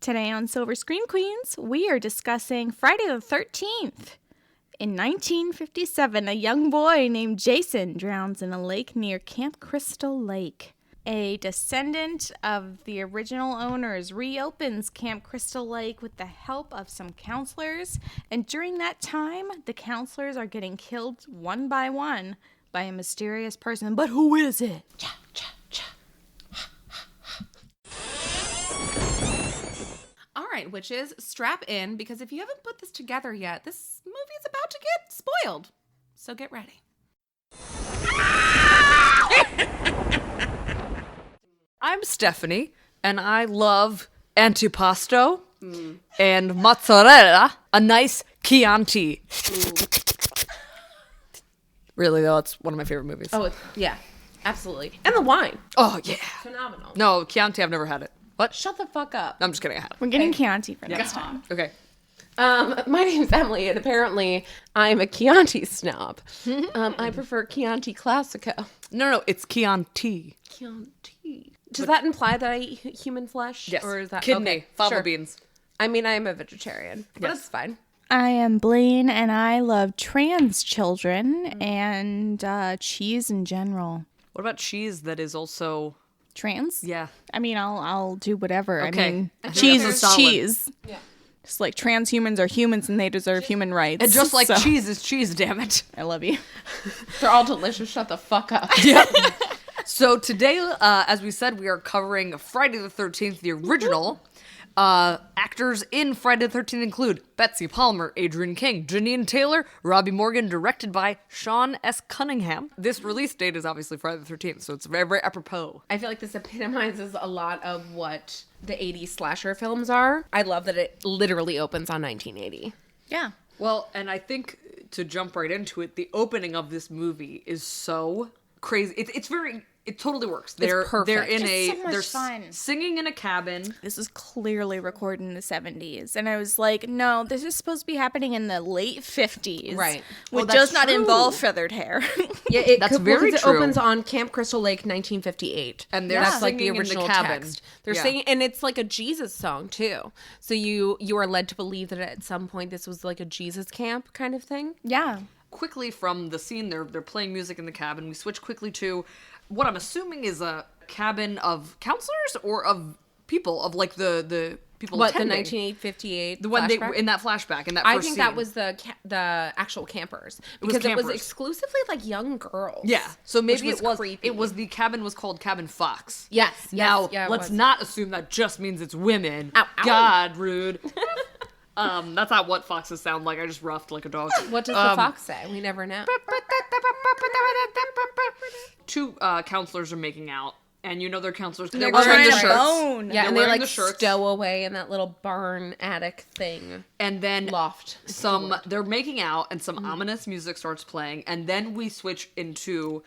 Today on Silver Screen Queens, we are discussing Friday the 13th. In 1957, a young boy named Jason drowns in a lake near Camp Crystal Lake. A descendant of the original owners reopens Camp Crystal Lake with the help of some counselors, and during that time, the counselors are getting killed one by one by a mysterious person. But who is it? Cha, cha, cha. All right, witches, strap in, because if you haven't put this together yet, this movie is about to get spoiled. So get ready. I'm Stephanie, and I love antipasto and mozzarella, a nice Chianti. Really, though, it's one of my favorite movies. Oh, yeah, absolutely. And the wine. Oh, yeah. Phenomenal. No, Chianti, I've never had it. What? Shut the fuck up. No, I'm just kidding, I had it. We're getting Chianti for next time. Okay. My name's Emily, and apparently I'm a Chianti snob. I prefer Chianti Classico. No, it's Chianti. Chianti. Does that imply that I eat human flesh? Yes. Or is that Kidney, okay, fava sure. beans. I mean, I am a vegetarian, but Yes. it's fine. I am Blaine, and I love trans children and cheese in general. What about cheese that is also... Trans? Yeah. I mean, I'll do whatever. Okay. I mean, I think cheese that's is solid. cheese. Yeah. Just like trans humans are humans and they deserve human rights. And just like So, cheese is cheese, damn it. I love you. They're all delicious. Shut the fuck up. So today, as we said, we are covering Friday the 13th, the original. Actors in Friday the 13th include Betsy Palmer, Adrienne King, Janine Taylor, Robbie Morgan, directed by Sean S. Cunningham. This release date is obviously Friday the 13th, so it's very, very apropos. I feel like this epitomizes a lot of what the 80s slasher films are. I love that it literally opens on 1980. Yeah. Well, and I think to jump right into it, the opening of this movie is so crazy. It totally works. They're perfect. in It's so much they're fun. singing in a cabin. This is clearly recorded in the 70s. And I was like, no, this is supposed to be happening in the late 50s. Right. Which that's does not true. involve feathered hair. Yeah, That's very because true. It opens on Camp Crystal Lake, 1958, And they're that's like the singing in the original cabin. text. They're Yeah. singing, and it's like a Jesus song too. So you are led to believe that at some point this was like a Jesus camp kind of thing. Yeah. Quickly from the scene, they're playing music in the cabin. We switch quickly to what I'm assuming is a cabin of counselors or of people, of like the people What, the attending. 1958 The one they flashback? in that flashback in that I first think scene. that was the actual campers, was because it was campers. exclusively like young girls. Yeah, so maybe which was creepy. it was the cabin was called Cabin Fox. Yes. Now yeah, it let's was. not assume that just means it's women. Ow, ow. God, rude. That's not what foxes sound like. I just roughed like a dog. What does the fox say? We never know. Two counselors are making out, and you know they're counselors because They're they're wearing trying the to shirts. bone. Yeah, They're and they wearing like the shirts. stow away in that little barn attic thing. And then Loft. they're making out, and some ominous music starts playing, and then we switch into,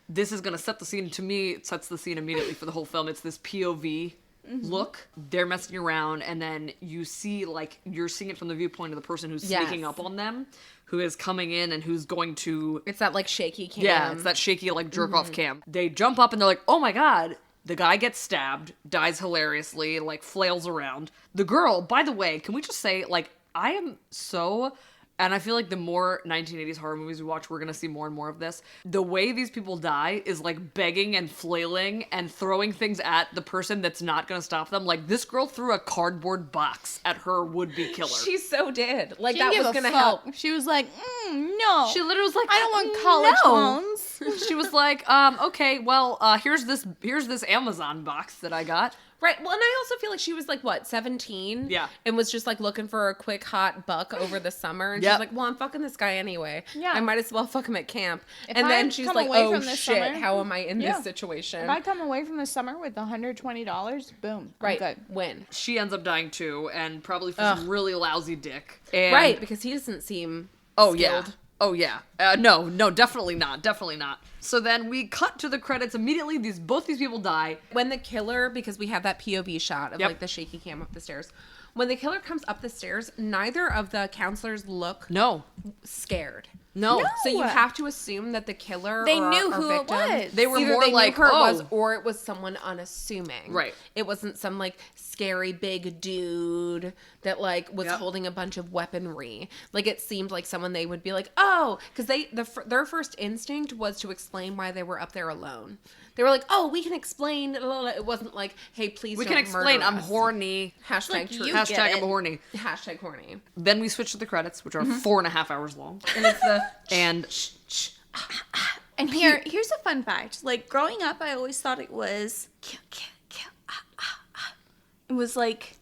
this is gonna set the scene, to me, it sets the scene immediately for the whole film. It's this POV look. They're messing around, and then you see, like, you're seeing it from the viewpoint of the person who's sneaking Yes. up on them, who is coming in and who's going to... It's that like shaky cam. Yeah, it's that shaky, like, jerk-off cam. They jump up and they're like, oh my god, the guy gets stabbed, dies hilariously, like, flails around. The girl, by the way, can we just say, like, I am so... And I feel like the more 1980s horror movies we watch, we're gonna see more and more of this. The way these people die is like begging and flailing and throwing things at the person that's not gonna stop them. Like, this girl threw a cardboard box at her would-be killer. She so did. Like She that didn't was give a gonna fuck. help. She was like, no. She literally was like, I don't want college loans. She was like, okay, well, here's this Amazon box that I got. Right. Well, and I also feel like she was like, what, 17? Yeah. And was just like looking for a quick hot buck over the summer. And Yep. she's like, well, I'm fucking this guy anyway. Yeah. I might as well fuck him at camp. If and I then had she's come like, away oh from this shit, summer- how am I in Yeah. this situation? If I come away from the summer with $120, boom. I'm Right. good. Win. She ends up dying too, and probably for some really lousy dick. And Right. Because he doesn't seem Oh skilled. yeah. Oh yeah. No, definitely not. Definitely not. So then we cut to the credits immediately. Both these people die. When the killer, because we have that POV shot of Yep. like the shaky cam up the stairs. When the killer comes up the stairs, neither of the counselors look No. scared. No. So you have to assume that the killer They or knew our who it victim, was. They were either more they like, knew who it oh. was, or it was someone unassuming. Right. It wasn't some like scary big dude that like was Yep. holding a bunch of weaponry. Like it seemed like someone they would be like, oh, because their first instinct was to explain why they were up there alone. They were like, oh, we can explain. It wasn't like, hey, please. We don't can explain. murder I'm us. horny. Hashtag Like, true. you Hashtag get I'm it. horny. Hashtag horny. Then we switch to the credits, which are 4.5 hours long. And it's the And And here's a fun fact. Like, growing up, I always thought it was kill, kill, kill, It was like,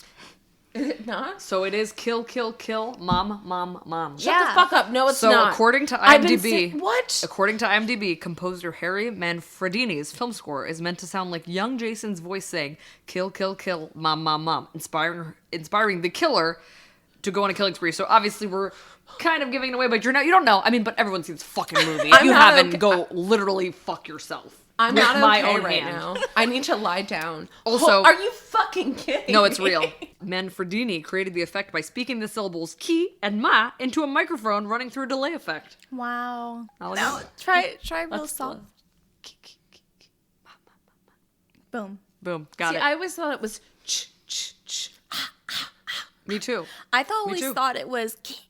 is it not? so it is kill, kill, kill, mom, mom, mom. Shut Yeah. the fuck up. No, it's So not. according to I've been IMDb, what? according to IMDb, composer Harry Manfredini's film score is meant to sound like young Jason's voice saying "kill, kill, kill, mom, mom, mom," inspiring the killer to go on a killing spree. So obviously we're kind of giving it away, but you don't know. I mean, but everyone's seen this fucking movie. If I'm you not haven't, okay. go literally fuck yourself. I'm with not my okay own right hand. now. I need to lie down. Also- are you fucking kidding? No, it's me? real. Manfredini created the effect by speaking the syllables "ki" and "ma" into a microphone running through a delay effect. wow. I'll let No, you- try real That's soft. Boom. Boom, got See, it. I always thought it was ch ch ch. Me too. I Me always too. thought it was get,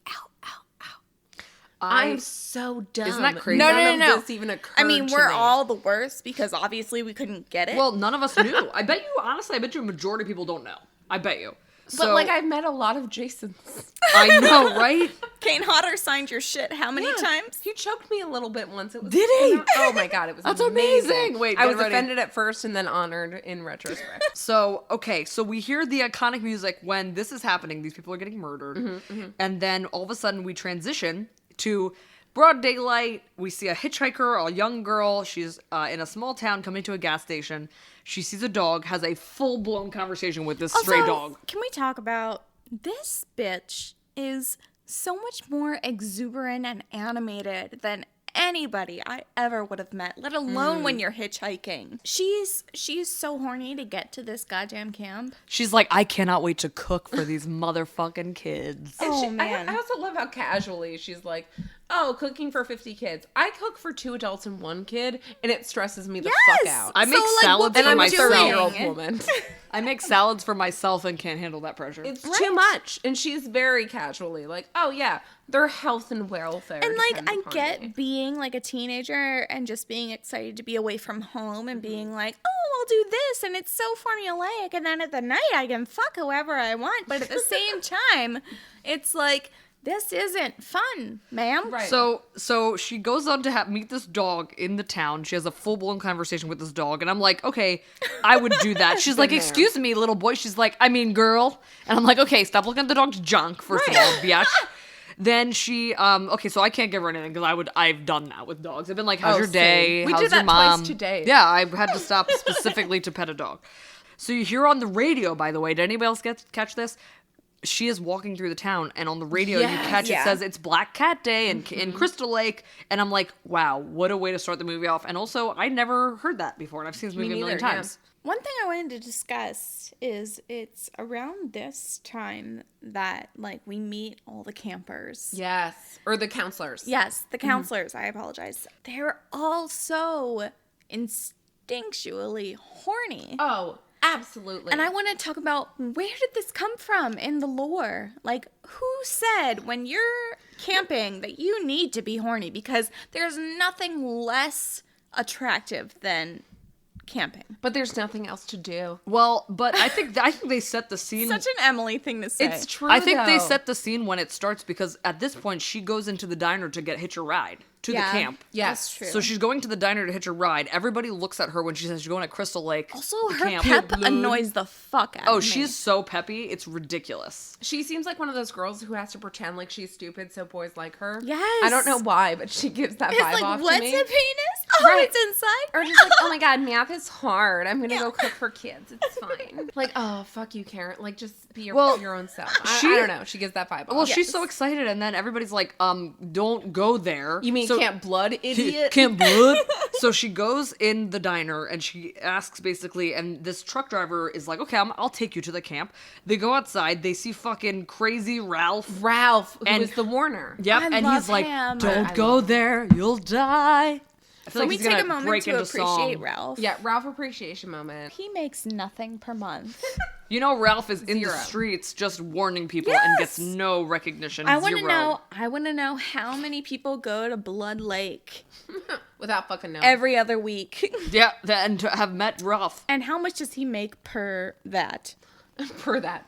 ow, ow, ow. I'm so dumb. Isn't that crazy? No, None no. of this even occurred I mean, to we're me. all the worst because obviously we couldn't get it. Well, none of us knew. I bet you, honestly, I bet you a majority of people don't know. I bet you. But like, I've met a lot of Jasons. I know, right? Kane Hodder signed your shit how many times? He choked me a little bit once. It was Did he? Oh my god, it was That's amazing. amazing. Wait, I get was ready. offended at first and then honored in retrospect. So, okay, so we hear the iconic music when this is happening. These people are getting murdered. And then all of a sudden we transition to broad daylight. We see a hitchhiker, a young girl. She's in a small town coming to a gas station. She sees a dog, has a full-blown conversation with this stray Also, dog. Can we talk about this bitch is so much more exuberant and animated than anybody I ever would have met, let alone when you're hitchhiking. She's so horny to get to this goddamn camp. She's like, I cannot wait to cook for these motherfucking kids. Oh, man. I also love how casually she's like, oh, cooking for 50 kids. I cook for 2 adults and 1 kid, and it stresses me the fuck out. I make So, like, salads what for and I'm a myself. 30-year-old woman. I make salads for myself and can't handle that pressure. It's too much. And she's very casually like, oh yeah, their health and welfare. And like depends I upon get me. being like a teenager and just being excited to be away from home and being like, oh, I'll do this and it's so formulaic and then at the night I can fuck whoever I want. But at the same time, it's like this isn't fun, ma'am. Right. So she goes on to meet this dog in the town. She has a full-blown conversation with this dog. And I'm like, okay, I would do that. She's like, Been there. excuse me, little boy. She's like, I mean, girl. And I'm like, okay, stop looking at the dog's junk, first of all, biatch. Then she, okay, so I can't give her anything because I've done that with dogs. I've been like, how's Oh, your day? same. We How's did your that twice mom? today. Yeah, I had to stop specifically to pet a dog. So you hear on the radio, by the way, did anybody else catch this? She is walking through the town, and on the radio Yes. you catch Yeah. it says it's Black Cat Day in Crystal Lake, and I'm like, wow, what a way to start the movie off. And also, I never heard that before, and I've seen this movie a million neither, yeah. times. One thing I wanted to discuss is it's around this time that like we meet all the campers. Yes. Or the counselors. Yes, the counselors, I apologize. They're all so instinctually horny. Oh, absolutely. And I want to talk about where did this come from in the lore? Like, who said when you're camping that you need to be horny? Because there's nothing less attractive than camping. But there's nothing else to do. Well, but I think they set the scene. Such an Emily thing to say. It's true. I think they though. set the scene when it starts because at this point she goes into the diner to get hitch a ride to Yeah. the camp. Yes. That's true. So she's going to the diner to hitch a ride. Everybody looks at her when she says she's going to Crystal Lake. also, the her camp. pep annoys the fuck out Oh, of me. she's so peppy. It's ridiculous. She seems like one of those girls who has to pretend like she's stupid so boys like her. Yes. I don't know why, but she gives that It's vibe like, off what's to me. a penis? Oh, Right. it's inside. Or just like, oh my god, math is hard. I'm gonna go cook for kids. It's fine. Like, oh fuck you, Karen. Like, just be your own self. I don't know. She gives that vibe off. Well, she's so excited, and then everybody's like, don't go there. You mean So- Camp Blood, idiot? Camp Blood. So she goes in the diner and she asks basically, and this truck driver is like, okay, I'll take you to the camp. They go outside, they see fucking crazy Ralph. Ralph, who And- is the Warner. Yep, I and love he's like, him. don't I go love him. there, you'll die. I feel Can we he's take gonna a moment break to into appreciate song. Ralph? Yeah, Ralph appreciation moment. He makes nothing per month. You know, Ralph is in the Zero. streets just warning people and gets Yes! no recognition. I want to Zero. know how many people go to Blood Lake Without fucking knowing. every other week. Yeah, and to have met Ralph. And how much does he make per that? Per that.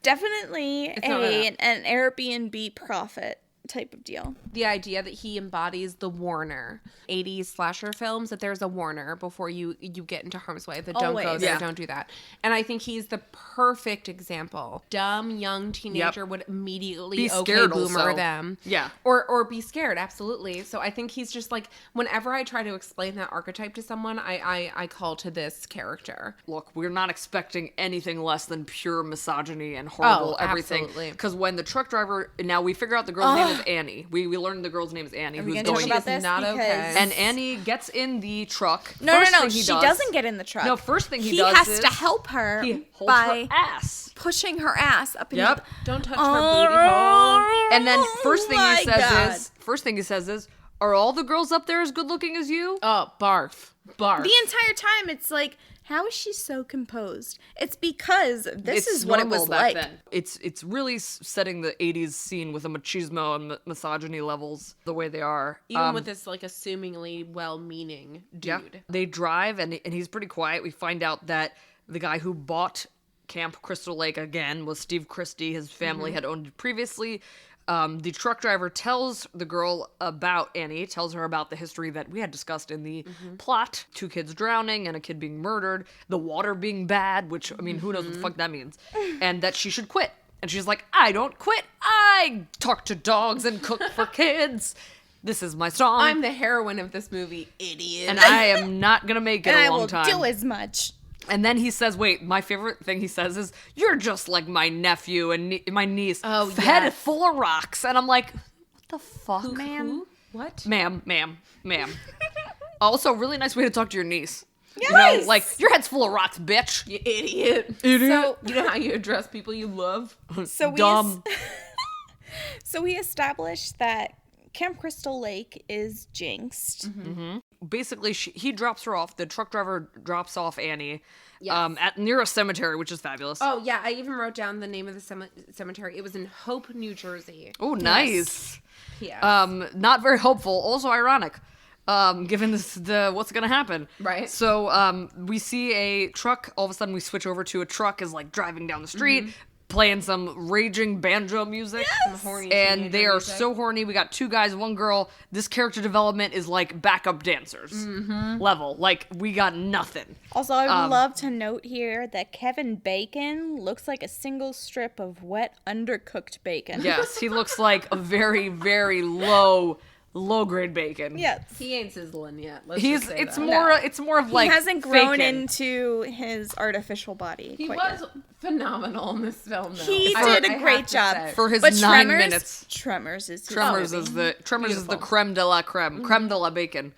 Definitely It's not an Airbnb profit type of deal. The idea that he embodies the Warner 80s slasher films, that there's a Warner before you get into harm's way, that don't go Always. there, Yeah. don't do that. And I think he's the perfect example. Dumb young teenager Yep. would immediately Be okay scared boomer also. them. Yeah. Or be scared, absolutely. So I think he's just like, whenever I try to explain that archetype to someone, I call to this character. Look, we're not expecting anything less than pure misogyny and horrible Oh, everything. absolutely. Because when the truck driver, now we figure out the girl's name is Annie. We learned the girl's name is Annie, we who's gonna talk going. about is this? not Because- okay. And Annie gets in the truck. No, First no, thing she he does- doesn't get in the truck. No, first thing he he does has is to help her he holds by her ass. pushing her ass up in Yep. Don't touch Oh, her booty hole. And then first thing my he says God. is, are all the girls up there as good looking as you? Oh, barf. Barf. The entire time, it's like, how is she so composed? It's because this It's is what it normal was back like. then. It's really setting the 80s scene with the machismo and misogyny levels the way they are. Even with this, like, assumingly well-meaning Yeah. dude. They drive and he's pretty quiet. We find out that the guy who bought Camp Crystal Lake again was Steve Christie. His family had owned it previously. The truck driver tells the girl about Annie, tells her about the history that we had discussed in the plot. 2 kids drowning and a kid being murdered, the water being bad, which, I mean, who knows what the fuck that means, and that she should quit. And she's like, I don't quit. I talk to dogs and cook for kids. This is my song. I'm the heroine of this movie, idiot. and I am not going to make it And a I long will time. do as much. And then he says, wait, my favorite thing he says is, you're just like my nephew and my niece. Oh, head yes. full of rocks. And I'm like, what the fuck, man? Who? What? Ma'am. Also, really nice way to talk to your niece. You Yes! know, like, your head's full of rocks, bitch. You idiot. So, You know how you address people you love? so we Dumb. so we established that Camp Crystal Lake is jinxed. Basically, he drops her off. The truck driver drops off Annie Yes. at near a cemetery, which is fabulous. Oh, yeah. I even wrote down the name of the cemetery. It was in Hope, New Jersey. Oh, nice. Yeah. Not very hopeful. Also ironic, given what's gonna happen. Right. So we see a truck. All of a sudden, we switch over to a truck is like driving down the street, playing some raging banjo music. Some horny And teenager they are music. so horny. We got 2 guys, 1 girl. This character development is like backup dancers level. Like, we got nothing. Also, I would love to note here that Kevin Bacon looks like a single strip of wet, undercooked bacon. Yes, he looks like a very, very low grade bacon. Yes. He ain't sizzling yet. Let's He's just say it's that. it's more of like He hasn't grown faking. into his artificial body. He quite was yet. phenomenal in this film, though. He I did a have great to job. say. for his But 9 Tremors, minutes. Tremors is his Tremors movie. is the Beautiful. creme de la creme, creme de la bacon.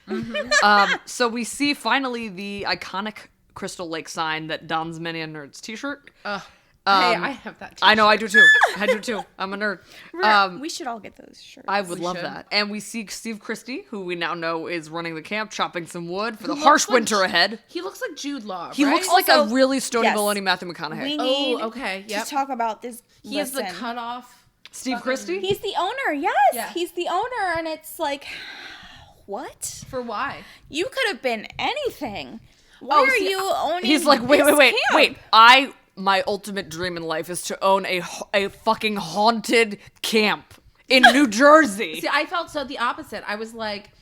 So we see finally the iconic Crystal Lake sign that Don's Many a Nerds t-shirt. Hey, I have that. I know, I do too. I'm a nerd. We should all get those shirts. I would love should. that. And we see Steve Christie, who we now know is running the camp, chopping some wood for the looks harsh like winter ahead. He looks like Jude Law. He right? looks like a Also, really Stony yes. Baloney Matthew McConaughey. we Oh, need okay, to yep. talk about this. He has the Listen. cutoff. Steve Christie? He's the owner. Yes, Yeah. he's the owner, and it's like, what? For why? You could have been anything. Why Oh, are see, you owning? He's like, this wait. camp? My ultimate dream in life is to own a fucking haunted camp in New Jersey. See, I felt so the opposite. I was like,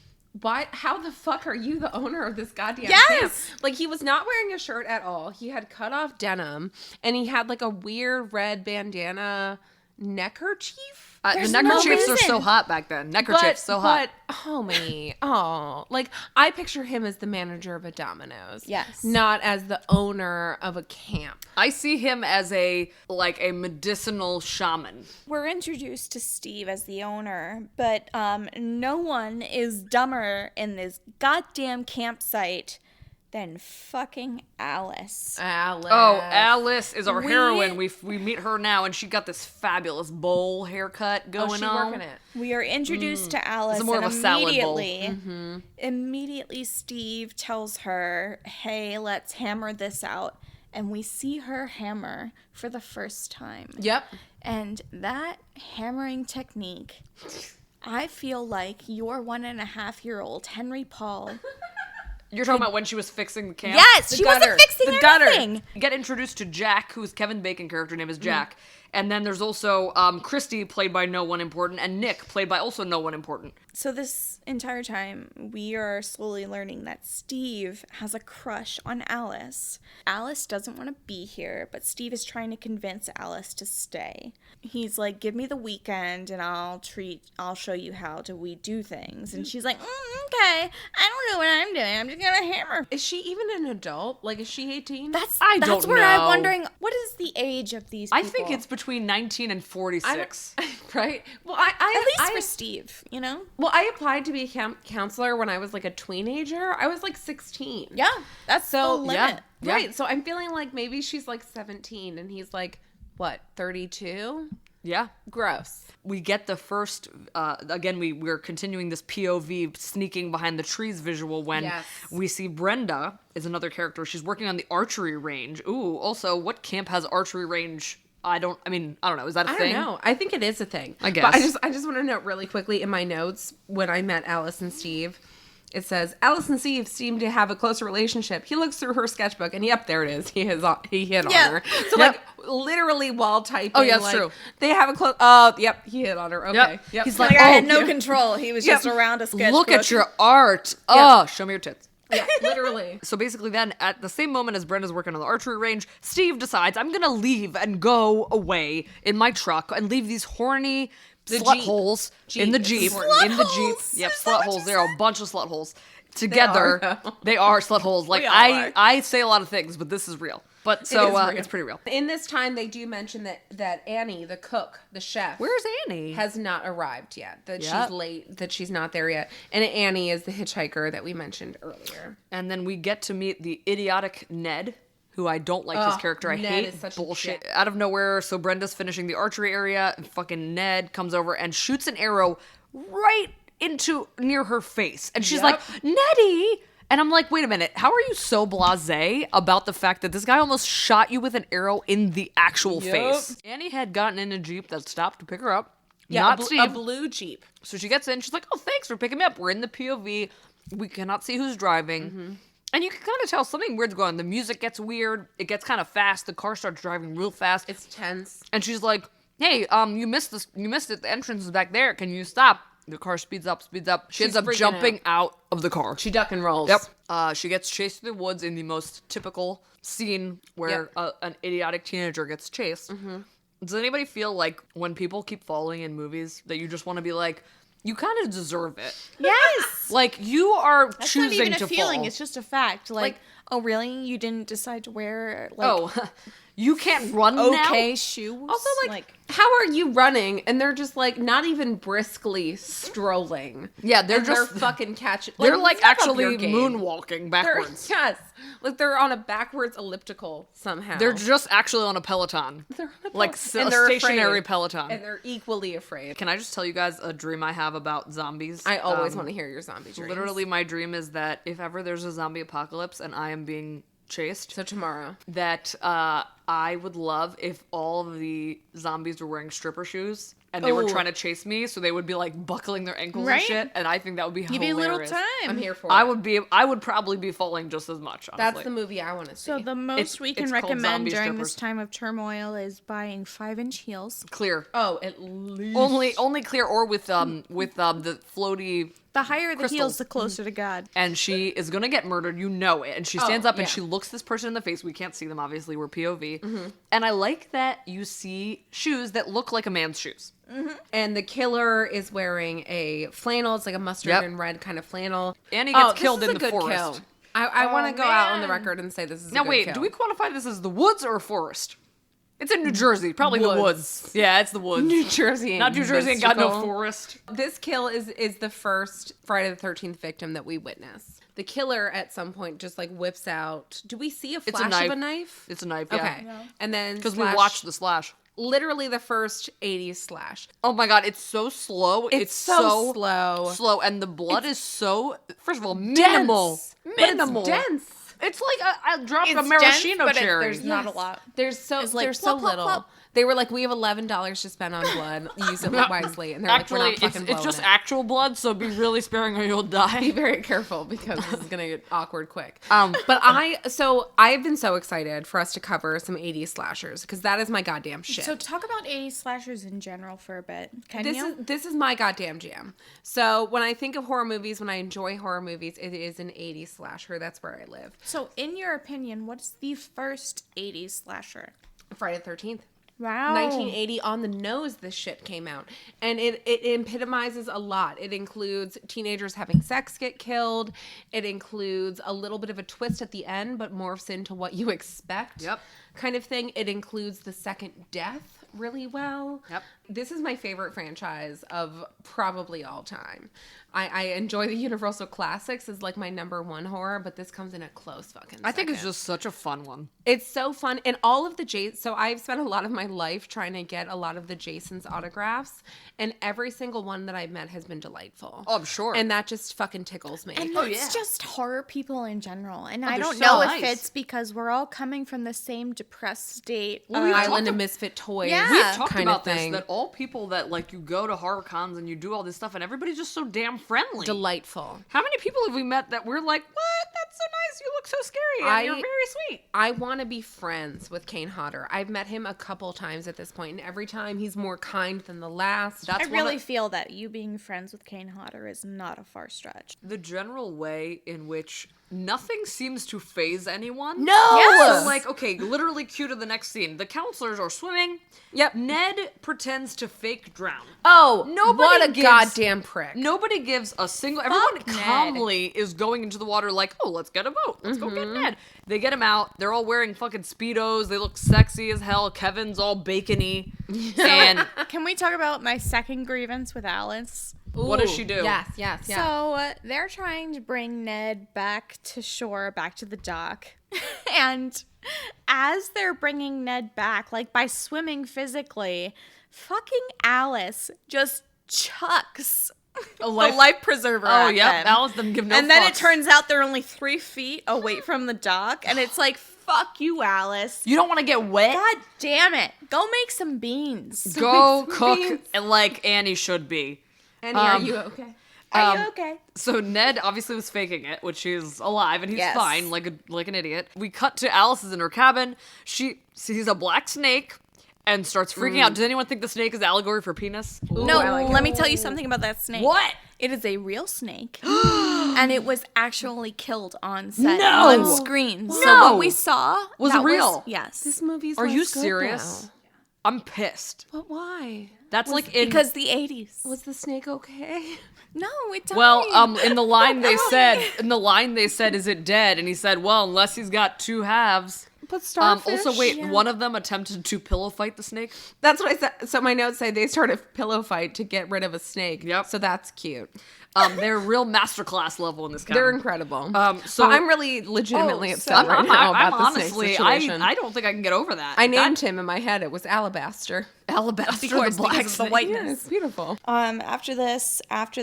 why? How the fuck are you the owner of this goddamn Yes! camp? Like, he was not wearing a shirt at all. He had cut off denim, and he had like a weird red bandana neckerchief. The There's no neckerchiefs are so reason. hot back then. Neckerchiefs, so hot. But homie, like I picture him as the manager of a Domino's. Yes. Not as the owner of a camp. I see him as a medicinal shaman. We're introduced to Steve as the owner, but no one is dumber in this goddamn campsite than fucking Alice. Alice. Oh, Alice is our We- heroine. We meet her now, and she got this fabulous bowl haircut going she on. working it. We are introduced to Alice, more and of a salad bowl. immediately Steve tells her, "Hey, let's hammer this out." And we see her hammer for the first time. Yep. And that hammering technique, I feel like your 1.5-year-old Henry Paul. You're talking about when she was fixing the camp? Yes, The she gutter. wasn't fixing The gutter. anything. You get introduced to Jack, who's Kevin Bacon character name is Jack. And then there's also Christy, played by no one important, and Nick, played by also no one important. So this entire time, we are slowly learning that Steve has a crush on Alice. Alice doesn't want to be here, but Steve is trying to convince Alice to stay. He's like, "Give me the weekend and I'll show you how we do things." And she's like, "Okay, I don't know what I'm doing. I'm just gonna hammer." Is she even an adult? Like, is she 18? That's I don't where I'm know. wondering, what is the age of these people? I think it's between 19 and 46. right. Well, at least for Steve, you know? Well, I applied to be a camp counselor when I was like a teenager. I was like 16. Yeah, that's So, the limit. yeah. Right. So I'm feeling like maybe she's like 17 and he's like, what, 32? Yeah. Gross. We get the first, again, we're continuing this POV sneaking behind the trees visual when Yes. we see Brenda is another character. She's working on the archery range. Ooh, also, what camp has archery range? I don't know. Is that a I thing? don't know. I think it is a thing. I But guess. I just want to note really quickly in my notes when I met Alice and Steve, it says Alice and Steve seem to have a closer relationship. He looks through her sketchbook and yep, there it is. He hit Yeah. on her. So Yep. like literally while typing. Oh, yeah, that's like, true. They have a close. Oh, yep, he hit on her. Okay. Yep. He's Like, like, I oh, had no yeah. control. He was Yep. just around a sketchbook. Look at your art. Oh, show me your tits. Yeah, literally. So basically then, at the same moment as Brenda's working on the archery range, Steve decides, I'm gonna leave and go away in my truck and leave these horny slut Jeep. holes in the Jeep. Slut In the Jeep. holes? Yep, Is that slut what holes. you There are a bunch of slut holes. Together, though. they are slut holes. Like, We all are. I say a lot of things, but this is real. But so, It is real. it's pretty real. In this time, they do mention that Annie, the cook, the chef, Where's Annie? has not arrived yet. That Yep. she's late. That she's not there yet. And Annie is the hitchhiker that we mentioned earlier. And then we get to meet the idiotic Ned, who I don't like his Ugh, character. I Ned hate is such a bullshit. dick. Out of nowhere, so Brenda's finishing the archery area, and fucking Ned comes over and shoots an arrow right into near her face. And she's like, Nettie! And I'm like, wait a minute, how are you so blasé about the fact that this guy almost shot you with an arrow in the actual face? Annie had gotten in a Jeep that stopped to pick her up. Not a Steve. blue Jeep. So she gets in. She's like, "Oh, thanks for picking me up." We're in the POV. We cannot see who's driving, and you can kind of tell something weird's going on. The music gets weird. It gets kind of fast. The car starts driving real fast. It's tense. And she's like, "Hey, you missed this. You missed it. The entrance is back there. Can you stop?" The car speeds up. She She's ends up freaking jumping out of the car. She duck and rolls. Yep. She gets chased through the woods in the most typical scene where an idiotic teenager gets chased. Does anybody feel like when people keep falling in movies that you just want to be like, you kind of deserve it? Yes. Like, you are That's choosing not even to a feeling. fall. It's just a fact. Like, oh, really? You didn't decide to wear, like, Oh, you can't run okay now? shoes? Also, like, how are you running? And they're just like not even briskly strolling. Yeah, they're And just- they're fucking catching. They're like step up actually your game. moonwalking They're, backwards. yes, like they're on a backwards elliptical somehow. They're just actually on a Peloton. They're on a Like Peloton. a And they're stationary afraid. Peloton. and they're equally afraid. Can I just tell you guys a dream I have about zombies? I always want to hear your zombie dreams. Literally, my dream is that if ever there's a zombie apocalypse and I am being chased, So tomorrow, that I would love if all of the zombies were wearing stripper shoes and they were Oh. trying to chase me, so they would be like buckling their ankles Right? and shit. And I think that would be give hilarious. you a little time. I'm here for I it. would probably be falling just as much. Honestly. That's the movie I want to see. So the most It's- we can it's called recommend zombie during this strippers. time of turmoil is buying 5-inch heels. clear. at least Only clear or with the floaty The higher the Crystals. heels, the closer to God. And she is gonna get murdered, you know it. And she stands up and yeah. she looks this person in the face. We can't see them, obviously, we're POV. And I like that you see shoes that look like a man's shoes. And the killer is wearing a flannel. It's like a mustard Yep. and red kind of flannel. And he gets this killed is in a the good forest. kill. I want to go out on the man. record and say this is a Now good wait, kill. do we quantify this as the woods or a forest? It's in New Jersey, probably the Woods. woods. Yeah, it's the woods. New Jersey? Not New Jersey ain't got no mystical. forest. This kill is the first Friday the 13th victim that we witness. The killer at some point just like whips out. Do we see a It's a flash knife. of a knife? It's a knife, yeah. Okay. And then Because we slash- watched the slash. literally the first 80s slash. Oh my god, it's so slow. It's so slow. Slow, and the blood is so, first of all, minimal. Dense. But Minimal. It's dense. It's like I dropped a It's maraschino dense, but cherry. there's not a lot. There's like there's plop, so plop, little. plop. They were like, we have $11 to spend on blood. Use it wisely. And they're Actually, like, we're not fucking it's just blowing it. actual blood, so be really sparing or you'll Be die. very careful because this is gonna get awkward quick. Um, but I've been so excited for us to cover some 80s slashers because that is my goddamn shit. So talk about 80s slashers in general for a bit. Can you? This is my goddamn jam. So when I think of horror movies, when I enjoy horror movies, it is an 80s slasher. That's where I live. So in your opinion, what's the first 80s slasher? Friday the 13th. Wow. 1980 on the nose this shit came out, and it epitomizes a lot. It includes teenagers having sex get killed. It includes a little bit of a twist at the end but morphs into what you expect. Yep. Kind of thing. It includes the second death really well. Yep. This is my favorite franchise of probably all time. I enjoy the Universal Classics as like my number one horror, but this comes in a close fucking I think it's second. just such a fun one. It's so fun. And all of the so I've spent a lot of my life trying to get a lot of the Jason's autographs, and every single one that I've met has been delightful. Oh, I'm sure. And that just fucking tickles me. And that's just horror people in general. And I they're don't so know nice. if it's because we're all coming from the same depressed state. Well, we've Island talked of ab- Misfit Toys. Yeah. We've talked kind about of this, thing. that all people that, like, you go to horror cons and you do all this stuff and everybody's just so damn friendly. Delightful. How many people have we met that we're like, what? That's so nice. You look so scary. And you're very sweet. I want to be friends with Kane Hodder. I've met him a couple times at this point, and every time he's more kind than the last. That's I really feel that you being friends with Kane Hodder is not a far stretch. the general way in which nothing seems to phase anyone. No! Yes! So, like, okay, literally cue to the next scene. The counselors are swimming. Yep. Ned pretends to fake drown. Oh, Nobody what a gives- goddamn prick. Nobody gives a single. Everyone Ned. calmly is going into the water like, oh, let's get a boat. Let's go get Ned. They get him out. They're all wearing fucking Speedos. They look sexy as hell. Kevin's all bacony. And Can we talk about my second grievance with Alice? what does Ooh, she do? Yes, yes, yes. So they're trying to bring Ned back to shore, back to the dock. And as they're bringing Ned back, like by swimming physically, fucking Alice just chucks the life preserver Oh, at yep. them. Alice doesn't give no And then it fucks. turns out they're only 3 feet away from the dock. And it's like, fuck you, Alice. You don't want to get wet? God damn it. Go make some beans. Go Some cook beans. and like Annie should be. Annie, are you okay? Are you okay? So Ned obviously was faking it, which he's alive and he's Yes. fine, like an idiot. We cut to Alice is in her cabin. She sees a black snake and starts freaking out. Does anyone think the snake is allegory for penis? No, I like let it. me tell you something about that snake. What? It is a real snake. And it was actually killed on set, No! on screen. So No! what we saw Was that real? yes. This movie's Are less you good serious? now. I'm pissed. But why? That's like in Because the 80s. Was the snake okay? No, it died. well, in the line they said, is it dead? And he said, well, unless he's got two halves. But starfish. Also, wait, Yeah. one of them attempted to pillow fight the snake. That's what I said. So my notes say they start a pillow fight to get rid of a snake. Yep. So that's cute. They're real masterclass level in this cabin. They're incredible. so- But I'm really legitimately Oh, upset so right now I'm about the honestly, snake situation. I don't think I can get over that. I named him in my head. It was Alabaster. Alabaster, Of course, the black because of the snake. whiteness. Yeah, it's beautiful. after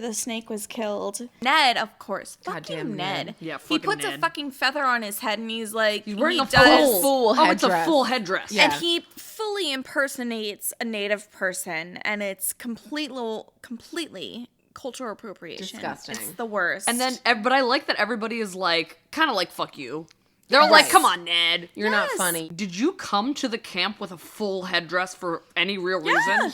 the snake was killed, Ned, of course, Goddamn fucking Ned. Ned. Yeah, he fucking puts a Ned. fucking feather on his head, and he's like, He's wearing he a does- full Oh, it's a headdress. full headdress. Yeah. And he fully impersonates a native person, and it's completely cultural appropriation. Disgusting. It's the worst. And then, but I like that everybody is like, kind of like, fuck you. They're like, Yes. come on, Ned. You're not Yes. funny. Did you come to the camp with a full headdress for any real reason?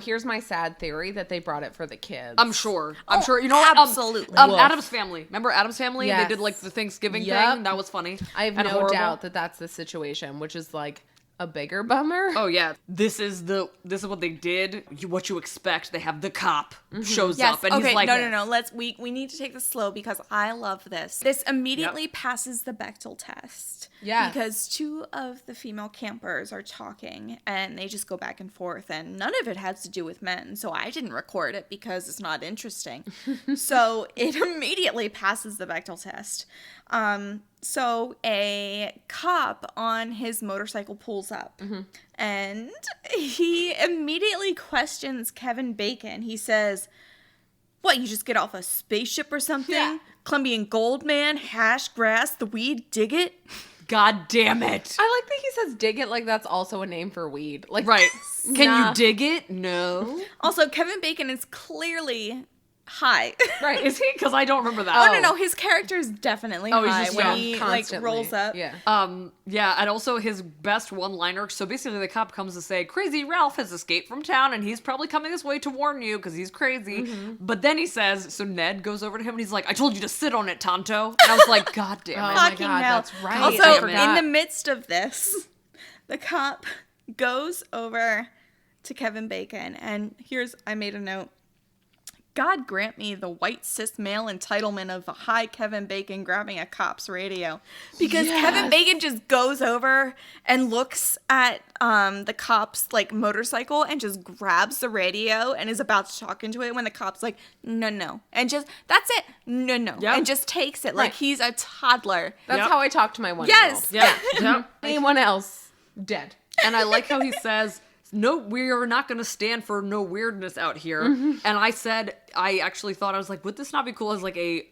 Here's my sad theory that they brought it for the kids. I'm sure. Oh, You know what? absolutely. Woof. Adam's Family. Remember Adam's Family? Yes. They did like the Thanksgiving Yep. thing. That was funny. I have and no horrible. doubt that that's the situation, which is like a bigger bummer. Oh yeah, this is what they did. What you expect. They have the cop shows Yes. up and Okay. he's like, no. We need to take this slow because I love this. This immediately passes the Bechdel test. Yes. Because two of the female campers are talking and they just go back and forth, and none of it has to do with men. So I didn't record it because it's not interesting. So it immediately passes the Bechdel test. So a cop on his motorcycle pulls up and he immediately questions Kevin Bacon. He says, "What, you just get off a spaceship or something? Yeah. Colombian gold man, hash grass, the weed, dig it?" God damn it. I like that he says dig it like that's also a name for weed. Like Right. Can Nah. you dig it? No. Also, Kevin Bacon is clearly high. Right. Is he? Because I don't remember that. Oh, no, his character is definitely Oh, he's high just when young he constantly. rolls up. Yeah. Yeah, and also his best one-liner. So basically, the cop comes to say, "Crazy Ralph has escaped from town, and he's probably coming this way to warn you because he's crazy." But then he says, so Ned goes over to him and he's like, "I told you to sit on it, Tonto." And I was like, "God damn Oh it!" my Fucking God, hell. that's right. I Also, forgot. in the midst of this, the cop goes over to Kevin Bacon, and I made a note. God grant me the white cis male entitlement of a high Kevin Bacon grabbing a cop's radio. Because Kevin Bacon just goes over and looks at the cop's like motorcycle and just grabs the radio and is about to talk into it when the cop's like, no. And just, that's it. No. Yep. And just takes it like Right. he's a toddler. That's Yep. how I talk to my 1-year-old. Yes. Yeah. Yeah. Anyone else dead. And I like how he says, "No, we are not going to stand for no weirdness out here." And I actually thought, I was like, would this not be cool as like a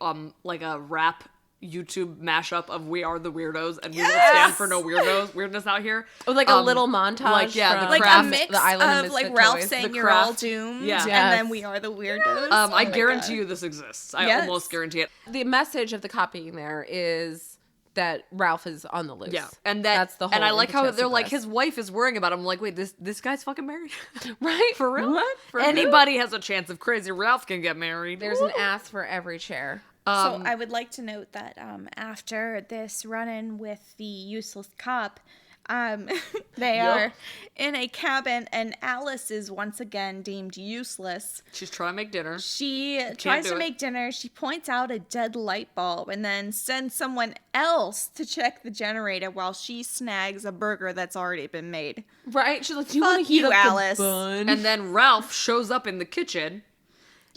rap YouTube mashup of "We Are the Weirdos" and "We Will Stand for No weirdness out here"? With like a little montage. like, yeah, the from Like craft- a mix the Island of like Misfit Ralph Toys. saying The you're all craft. doomed, Yeah. and Yes. then we are the weirdos. I Oh my guarantee God. you this exists. I Yes. almost guarantee it. The message of the copying there is that Ralph is on the loose. Yeah, and that's the whole. and I like how impetus they're of like, this. his wife is worrying about him. I'm like, wait, this guy's fucking married, right for real? What? For real? Anybody has a chance if Crazy Ralph can get married. There's an ass for every chair. So I would like to note that after this run-in with the useless cop, they are in a cabin, and Alice is once again deemed useless. She's trying to make dinner. She tries do to it. make dinner. She points out a dead light bulb and then sends someone else to check the generator while she snags a burger that's already been made. Right? She's like, "Do you Fuck want to heat you, up Alice." the bun?" And then Ralph shows up in the kitchen,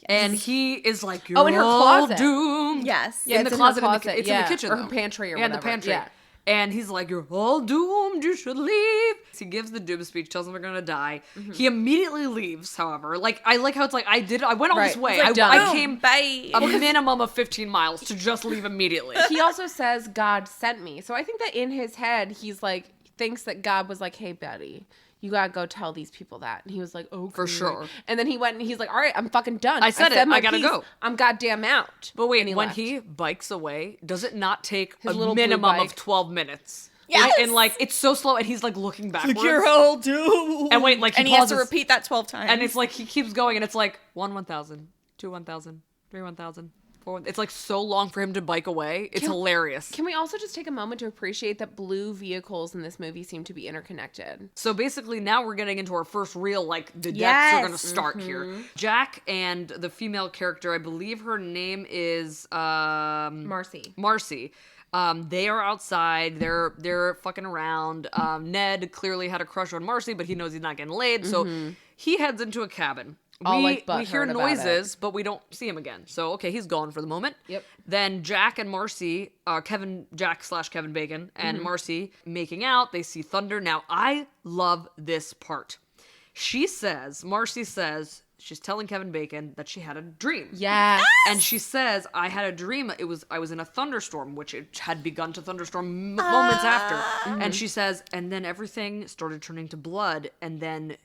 and he is like, "You're Oh, in her all closet. doomed." Yes. Yeah, in the it's in her closet. closet, It's yeah. in the kitchen, Or her though. pantry or Yeah, in the whatever, pantry. yeah. And he's like, "You're all doomed. You should leave." He gives the doom speech, tells them they're gonna die. He immediately leaves. However, like I like how it's like I went all Right. this way. It's like, I done. came Bye. a minimum of 15 miles to just leave immediately. He also says God sent me. So I think that in his head, he's like, thinks that God was like, "Hey, Betty, you gotta go tell these people that." And he was like, "Oh, For sure. And then he went and he's like, "All right, I'm fucking done. I said it. my I gotta piece. go." I'm goddamn out." But wait, And when left. he bikes away, does it not take His a little blue minimum of bike. 12 minutes? Yes! And like it's so slow, and he's like looking backwards. You're all doomed. And wait, like he and he has pauses, to repeat that 12 times. and it's like he keeps going, and it's like 1,000, 2 1,000, 3 1,000, 4. It's like so long for him to bike away. It's hilarious. Can we also just take a moment to appreciate that blue vehicles in this movie seem to be interconnected? So basically, now we're getting into our first real, like, the deaths are going to Yes. start here. Jack and the female character, I believe her name is Marcy. Marcy. They are outside. They're fucking around. Ned clearly had a crush on Marcy, but he knows he's not getting laid, so he heads into a cabin. All, like, we hear butthurt about noises, but we don't see him again. So okay, he's gone for the moment. Yep. Then Jack and Marcy, Jack/Kevin Bacon and Marcy making out. They see thunder. Now I love this part. Marcy says, she's telling Kevin Bacon that she had a dream. Yes. And she says, "I had a dream. I was in a thunderstorm," which it had begun to thunderstorm moments after. And she says, and then everything started turning to blood, and then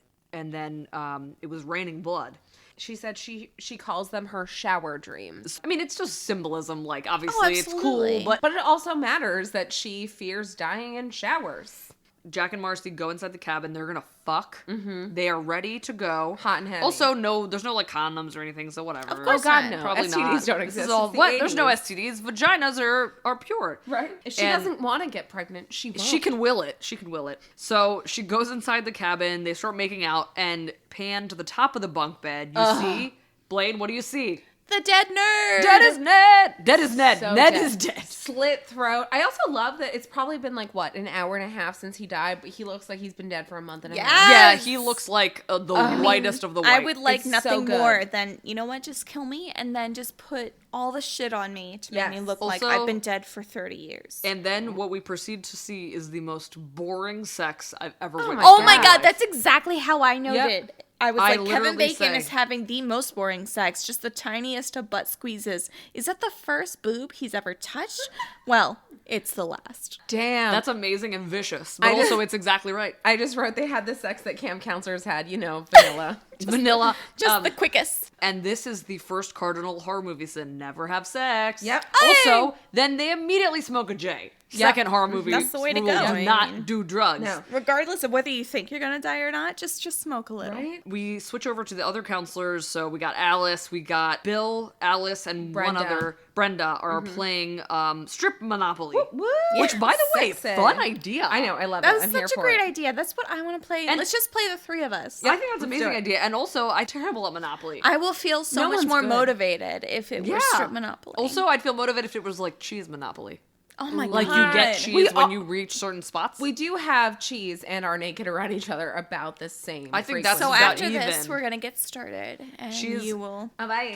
it was raining blood. She said she calls them her shower dreams. I mean, it's just symbolism. Like, obviously, it's absolutely. cool, but But it also matters that she fears dying in showers. Jack and Marcy go inside the cabin. They're gonna fuck. They are ready to go. Hot and heavy. Also, no, there's no like condoms or anything, so whatever. Of course Oh, God, not. no. Probably STDs not. don't This exist. is all, It's the what? There's no 80s. STDs. Vaginas are pure. Right. If she And- doesn't want to get pregnant, she won't. She can will it. She can will it. So she goes inside the cabin. They start making out and pan to the top of the bunk bed. You see, Blaine, what do you see? The dead nerd. Dead is Ned. Dead is Ned. So Ned dead. is dead. Slit throat. I also love that it's probably been like, what, an hour and a half since he died, but he looks like he's been dead for a month and a half. Yeah, Yes. he looks like the whitest of the white. I would like It's nothing so good. more than, you know what, just kill me and then just put all the shit on me to make me Yes. look like Also- I've been dead for 30 years. And then what we proceed to see is the most boring sex I've ever witnessed. Oh in my my god, life. that's exactly how I noted. I was I like, Kevin literally Bacon say- is having the most boring sex, just the tiniest of butt squeezes. Is that the first boob he's ever touched? Well, it's the last. Damn. That's amazing and vicious, but I just- also it's exactly right. I just wrote they had the sex that camp counselors had, you know, vanilla. Vanilla. Just the quickest. And this is the first cardinal horror movie sin: never have sex. Yep. Also, then they immediately smoke a J. Yep. Second horror movie. That's the way to rule, go, Do I not mean. do drugs. No. Regardless of whether you think you're gonna die or not, just smoke a little. Right? We switch over to the other counselors. So we got Alice, we got Bill, Alice, and one Brenda. other, Brenda, are playing Strip Monopoly. Woo! Which, by the way, Sexy. fun idea. I know, I love That it. was I'm here such a for great it. idea. That's what I want to play. And- Let's just play the three of us. I think that's an Let's do amazing it. idea. And also, I'm terrible at Monopoly. I will feel so No much one's more good. motivated if it were strip Monopoly. Also, I'd feel motivated if it was like cheese Monopoly. oh my Like god, you get cheese We when all- you reach certain spots. We do have cheese and are naked around each other about the same. I think that's So about after this, even. we're gonna get started, and Cheese- you will.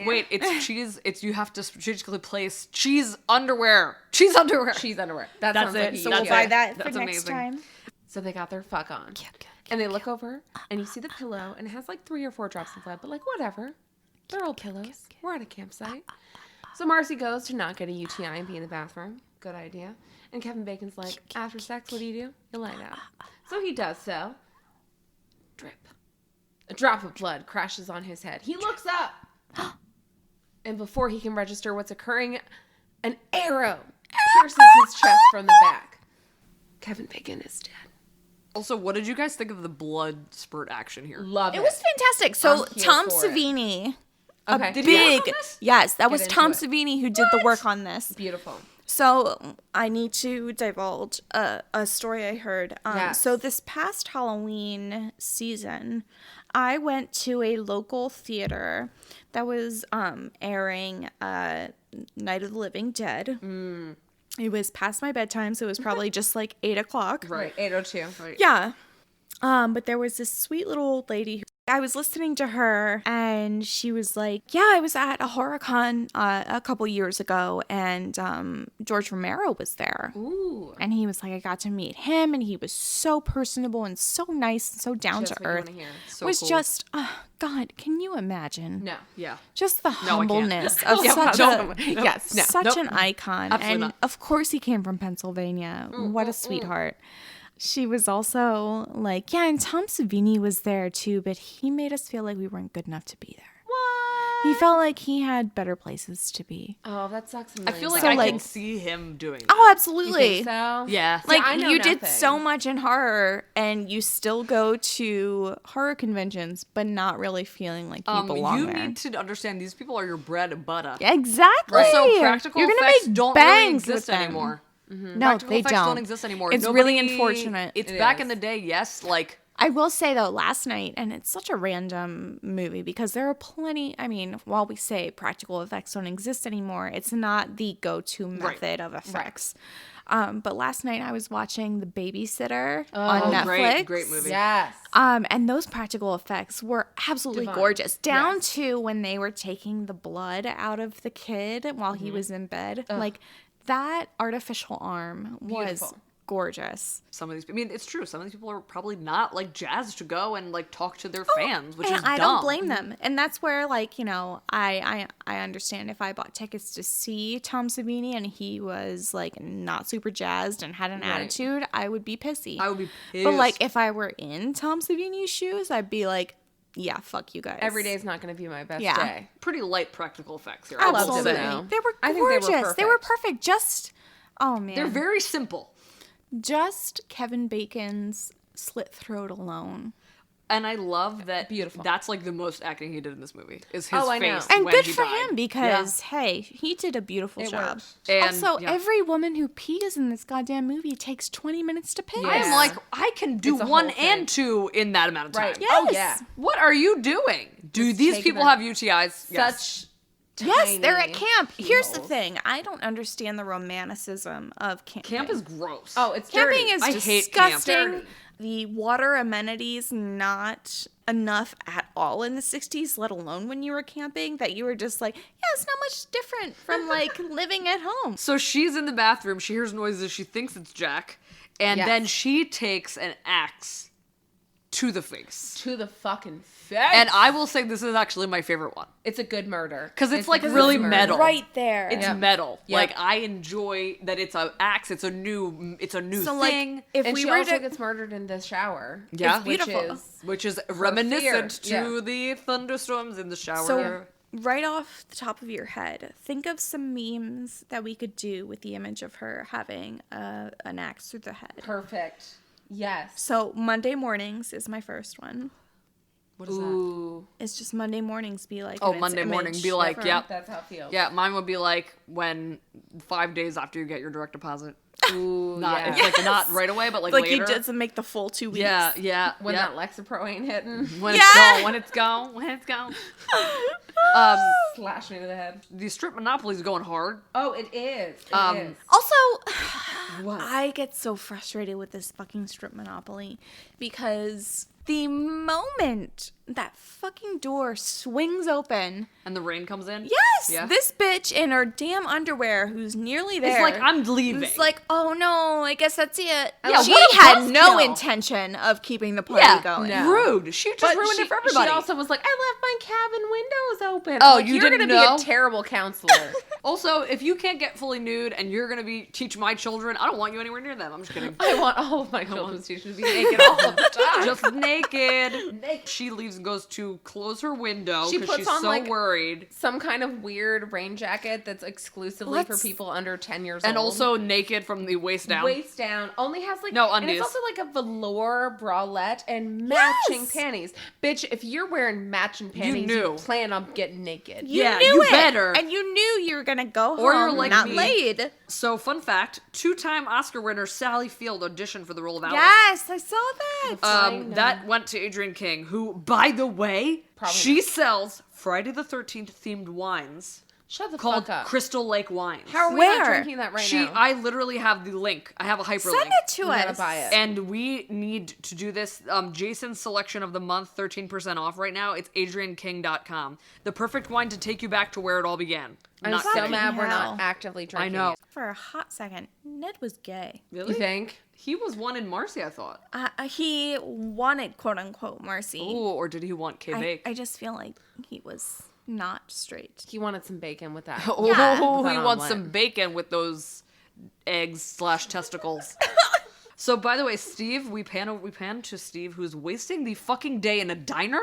Wait, it's cheese. It's you have to strategically place cheese underwear. Cheese underwear. cheese underwear. That That's sounds it. like a So you we'll do. buy that for That's next amazing. time. So they got their fuck on. And they look over and you see the pillow and it has like 3 or 4 drops of blood, but like whatever. They're old pillows. We're at a campsite. So Marcy goes to not get a UTI and be in the bathroom. Good idea. And Kevin Bacon's like, after sex, what do? You lie down. So he does so. Drip. A drop of blood crashes on his head. He looks up. And before he can register what's occurring, an arrow pierces his chest from the back. Kevin Bacon is dead. Also, what did you guys think of the blood spurt action here? Love it. It was fantastic. So I'm here Tom for it. Savini, Okay. Did he work big on this? yes, that was into Tom it. Savini who did the work on this. Beautiful. So I need to divulge a story I heard. Yes. So this past Halloween season, I went to a local theater that was airing Night of the Living Dead. It was past my bedtime, so it was probably just like 8 o'clock. Right. 802. Right. Yeah. But there was this sweet little old lady who I was listening to her and she was like, yeah, I was at a HorrorCon a couple years ago and George Romero was there. Ooh. And he was like, I got to meet him and he was so personable and so nice and so down Just to what you earth. want to hear. So was cool. just, God, can you imagine? No. Yeah. Just the I can't. humbleness of Yeah, such no. a Yes. No. such Nope. an icon. Absolutely And not. of course he came from Pennsylvania. What a sweetheart. She was also like, yeah, and Tom Savini was there too, but he made us feel like we weren't good enough to be there. What? He felt like he had better places to be. Oh, that sucks. I feel like So, I like- can see him doing that. Oh, You absolutely. think so? Yeah. Like I know you did nothing. so much in horror and you still go to horror conventions, but not really feeling like you belong you there. need to understand these people are your bread and butter. Exactly. Also, practical You're gonna effects make don't really bangs exist with them. anymore. No, Practical they effects don't exist anymore. It's really Nobody- unfortunate. It's It back is. in the day, yes. Like, I will say though, last night, and it's such a random movie because there are plenty. I mean, while we say practical effects don't exist anymore, it's not the go-to method of effects. But last night I was watching The Babysitter on Netflix. great movie. Yes. And those practical effects were absolutely Divine. gorgeous. Down Yes. to when they were taking the blood out of the kid while he was in bed. Like that artificial arm was Beautiful. gorgeous. Some of these, I mean, it's true. Some of these people are probably not like jazzed to go and like talk to their fans, which And is I dumb. don't blame them. And that's where, like, you know, I understand if I bought tickets to see Tom Savini and he was like not super jazzed and had an Right. attitude, I would be pissy. I would be pissed. But like if I were in Tom Savini's shoes, I'd be like, yeah, fuck you guys. Every day is not going to be my best Yeah. day. Pretty light practical effects here. I I love will them, say. though. They were I think they were gorgeous. They were perfect. perfect. Just, oh man. They're very simple. Just Kevin Bacon's slit throat alone. And I love that. Beautiful. That's like the most acting he did in this movie. Is his Oh, I know. face And when good he for died. him because, hey, he did a beautiful It job. worked. And, Also, yeah. every woman who pees in this goddamn movie takes 20 minutes to piss. Yeah. I'm like, I can do It's a one whole thing. and two in that amount of time. Right. Yes. Oh, yeah. What are you doing? Do Just these taking people a- have UTIs? Such Yes, they're at tiny camp. Here's the keyholes. thing. I don't understand the romanticism of camping. Camp is gross. Oh, it's Camping dirty. is I hate camp. disgusting. Dirty. The water amenities not enough at all in the 60s, let alone when you were camping, that you were just like, yeah, it's not much different from like living at home. So she's in the bathroom. She hears noises. She thinks it's Jack. And Yes. then she takes an axe to the face. To the fucking face. And I will say this is actually my favorite one. It's a good murder. 'Cause it's, a like, good really murder. metal. Right there. It's Yep. metal. Yep. Like I enjoy that it's an axe. It's a new So, like, thing. if And we she were also to... gets murdered in the shower. Yeah. It's beautiful. Which is reminiscent fear. to Yeah. the thunderstorms in the shower. So, right off the top of your head, think of some memes that we could do with the image of her having an axe through the head. Perfect. Yes. So, Monday mornings is my first one. what is that? Ooh. It's just Monday mornings be like. Oh, and it's Monday morning, image be like, of her. yep. That's how it feels. Yeah, mine would be like when 5 days after you get your direct deposit. Ooh, Not yeah. it's like not right away, but like Like later. you just make the full 2 weeks. Yeah, yeah. When yeah. that Lexapro ain't hitting, when Yeah. it's gone, when it's gone, when it's gone. slash me to the head. The strip monopoly is going hard. Oh, it is. It is. Also, What? I get so frustrated with this fucking strip monopoly because the moment that fucking door swings open, And the rain comes in. yes, Yeah. this bitch in her damn underwear who's nearly there. It's like I'm leaving. It's like, oh no, I guess that's it. Yeah, She what a had no buzzkill. intention of keeping the party yeah, going. No. rude. She just ruined it for everybody. She also was like, I left my cabin windows open. Oh, Like, you you're didn't gonna know? be a terrible counselor. Also, if you can't get fully nude and you're gonna be teach my children, I don't want you anywhere near them. I'm just kidding. I want all of my children's teachers to be naked all of the time. Just naked. She leaves and goes to close her window She because puts she's on, so like, worried. Some kind of weird rain jacket that's exclusively for Let's- people under 10 years And old. also naked from the waist down. Waist down, only has like No and it's undies. also like a velour bralette and matching Yes! panties. Bitch, if you're wearing matching panties, you knew. plan on getting naked. You Yeah, knew you it. better. And you knew you were gonna go Or home you're like not me. laid. So, fun fact: 2-time Oscar winner Sally Field auditioned for the role of Alice. Yes, I saw that. I know. That went to Adrienne King, who, by the way, Probably she not. sells Friday the 13th themed wines Shut the called fuck up. Crystal Lake Wines. How are we Where? not drinking that right now? I literally have the link. I have a hyperlink. Send it to We gotta us. buy it. And we need to do this. Jason's selection of the month, 13% off right now. It's adrianking.com. The perfect wine to take you back to where it all began. I'm Not so kidding. mad we're hell. not actively drinking. know. it. For a hot second, Ned was gay. You Really? think? He was one in Marcy, I thought. He wanted quote unquote Marcy. Ooh, or did he want K-Bake? I just feel like he was not straight. He wanted some bacon with that. Oh, Yeah. he That wants omelet. some bacon with those eggs/testicles. So, by the way, Steve, we pan to Steve, who's wasting the fucking day in a diner.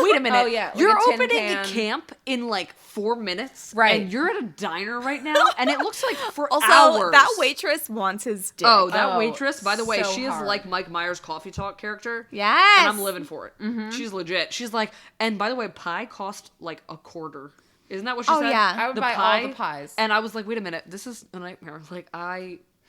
Wait a minute. Oh, yeah, like You're a tin opening can. a camp in like 4 minutes, Right. And you're at a diner right now, and it looks like for Also, hours. that waitress wants his dick. Oh, that Oh, waitress. By the way, so she is hard. like Mike Myers' Coffee Talk character. yes. And I'm living for it. Mm-hmm. She's legit. She's like, and by the way, pie cost like $0.25. Isn't that what she Oh, said? yeah. I would buy all the pies. And I was like, wait a minute, this is a nightmare. Like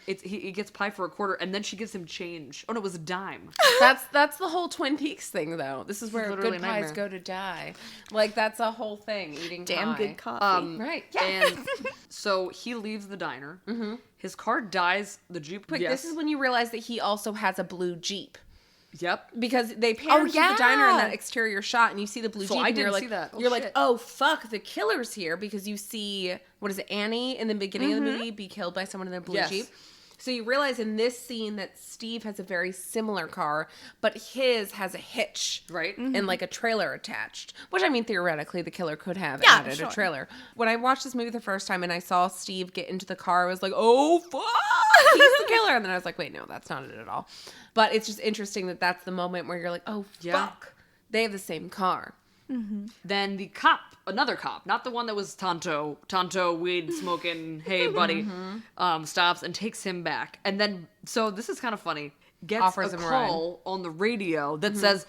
he gets pie for $0.25, and then she gives him change. Oh no, it was a dime. That's the whole Twin Peaks thing, though. This is where literally good a pies nightmare. go to die. Like that's a whole thing. Eating Damn pie. good coffee. Right. And so he leaves the diner. Mm-hmm. His car dies. The Jeep. Quick, yes. this is when you realize that he also has a blue Jeep. Yep. Because they pan Oh, to the diner in yeah. that exterior shot, and you see the blue So Jeep. I and you're didn't like, see that. Oh, you're like, shit. oh fuck, the killer's here because you see what is it, Annie in the beginning of the movie be killed by someone in a blue Yes. Jeep. So you realize in this scene that Steve has a very similar car, but his has a hitch, Right. and like a trailer attached. Which I mean, theoretically, the killer could have Yeah, added sure. a trailer. When I watched this movie the first time and I saw Steve get into the car, I was like, oh fuck, he's the killer. And then I was like, wait, no, that's not it at all. But it's just interesting that that's the moment where you're like, oh Yeah. fuck. They have the same car. Then the cop, another cop, not the one that was Tonto, weed smoking, hey buddy, stops and takes him back. And then, so this is kind of funny, gets Offers a him a call on the radio that says,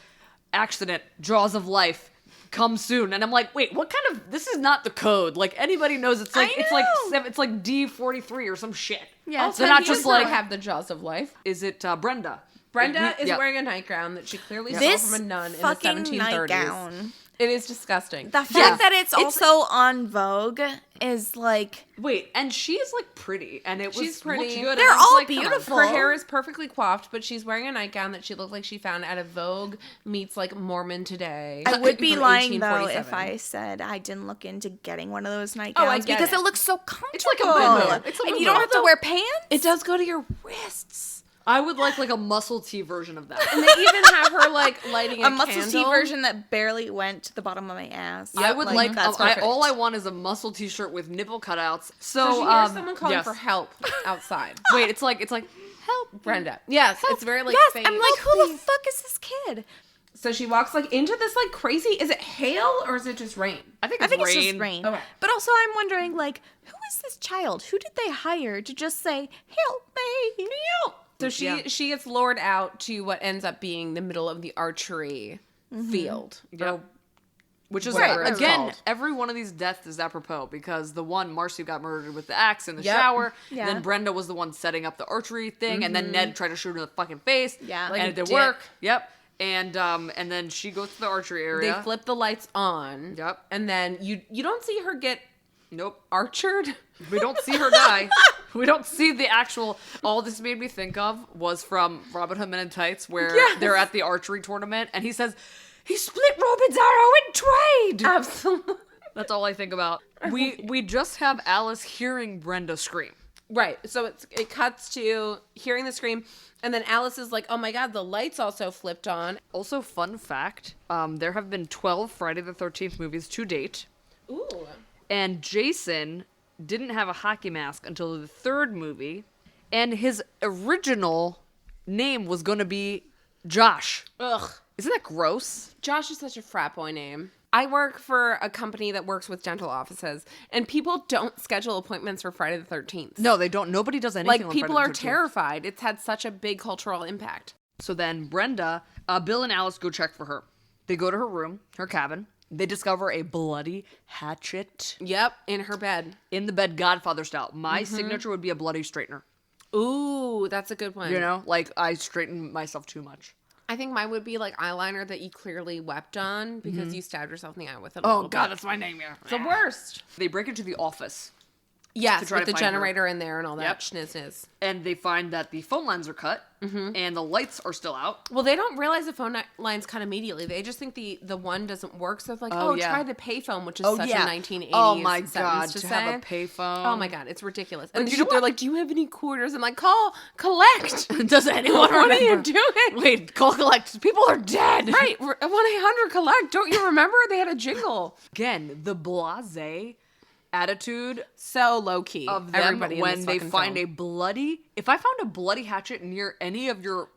accident, jaws of life, come soon. And I'm like, wait, what kind of, this is not the code. Like, anybody knows it's like, it's like D43 or some shit. Yeah, Also, they're not he just does not like, have the jaws of life. is it Brenda? Brenda is Yeah. wearing a nightgown that she clearly stole This from a nun in the fucking 1730s. nightgown. It is disgusting. The fact Yeah. that it's also on Vogue is like, Wait, and she's like pretty, and it was She's pretty. looked good. and They're I was all like, come on. beautiful. Her hair is perfectly coiffed, but she's wearing a nightgown that she looked like she found at a Vogue meets like Mormon Today. I would be from lying though if 1847. I said I didn't look into getting one of those I nightgowns get because it. it looks so comfortable. It's like a muumuu. It's a and muumuu. you don't have to wear pants. It does go to your wrists. I would like a muscle tee version of that. And they even have her like lighting a, A muscle tee candle. version that barely went to the bottom of my ass. I would like that's all I perfect. want is a muscle t-shirt with nipple cutouts. So So she hears someone calling yes. for help outside. Wait, it's like help. Brenda. Yes, it's very like Yes, faint. I'm like, who the fuck is this kid? So she walks like into this like crazy. Is it hail or is it just rain? I think I it's think rain. it's just rain. Okay. But also, I'm wondering, like, who is this child? Who did they hire to just say, "Help me"? Help. So she gets lured out to what ends up being the middle of the archery field. Yep. Which is Whatever it's again, called. every one of these deaths is apropos because the one Marcy got murdered with the axe in the Yep. shower. Yeah. Then Brenda was the one setting up the archery thing, and then Ned tried to shoot her in the fucking face. Yeah. Like and a it didn't dick. work. Yep. And then she goes to the archery area. They flip the lights on. Yep. And then you don't see her get Nope. archered. We don't see her die. We don't see the actual. All this made me think of was from Robin Hood Men in Tights, where Yes. they're at the archery tournament, and he says, "He split Robin's arrow in trade." Absolutely. That's all I think about. We just have Alice hearing Brenda scream. Right. So it cuts to hearing the scream, and then Alice is like, "Oh my god, the lights also flipped on." Also, fun fact: there have been 12 Friday the 13th movies to date, Ooh. and Jason didn't have a hockey mask until the third movie, and his original name was going to be Josh. Ugh. Isn't that gross? Josh is such a frat boy name. I work for a company that works with dental offices, and people don't schedule appointments for Friday the 13th. No, they don't. Nobody does anything. Like, on people Friday are the 13th. terrified. It's had such a big cultural impact. So then Brenda, Bill and Alice go check for her. They go to her room, her cabin. They discover a bloody hatchet Yep, in her bed. in the bed, Godfather style. My signature would be a bloody straightener. Ooh, that's a good one. You know, like I straighten myself too much. I think mine would be like eyeliner that you clearly wept on because you stabbed yourself in the eye with it. A Oh little God, bit. that's my nightmare. It's the worst. They break into the office Yes, try with to the find her. generator in there and all that Yep. schniz. and they find that the phone lines are cut and the lights are still out. Well, they don't realize the phone lines cut immediately. They just think the one doesn't work. So it's like, oh, yeah. try the payphone, which is Oh, such yeah. a 1980s Oh my sentence God, to to say. have a payphone. Oh my God, it's ridiculous. And you know they're what? like, do you have any quarters? I'm like, call, collect. Does anyone What are you remember? doing? Wait, call collect. People are dead. Right, 1-800-COLLECT. Don't you remember? They had a jingle. Again, the blasé attitude So low key of them Everybody in when this they fucking find film. a bloody. If I found a bloody hatchet near any of your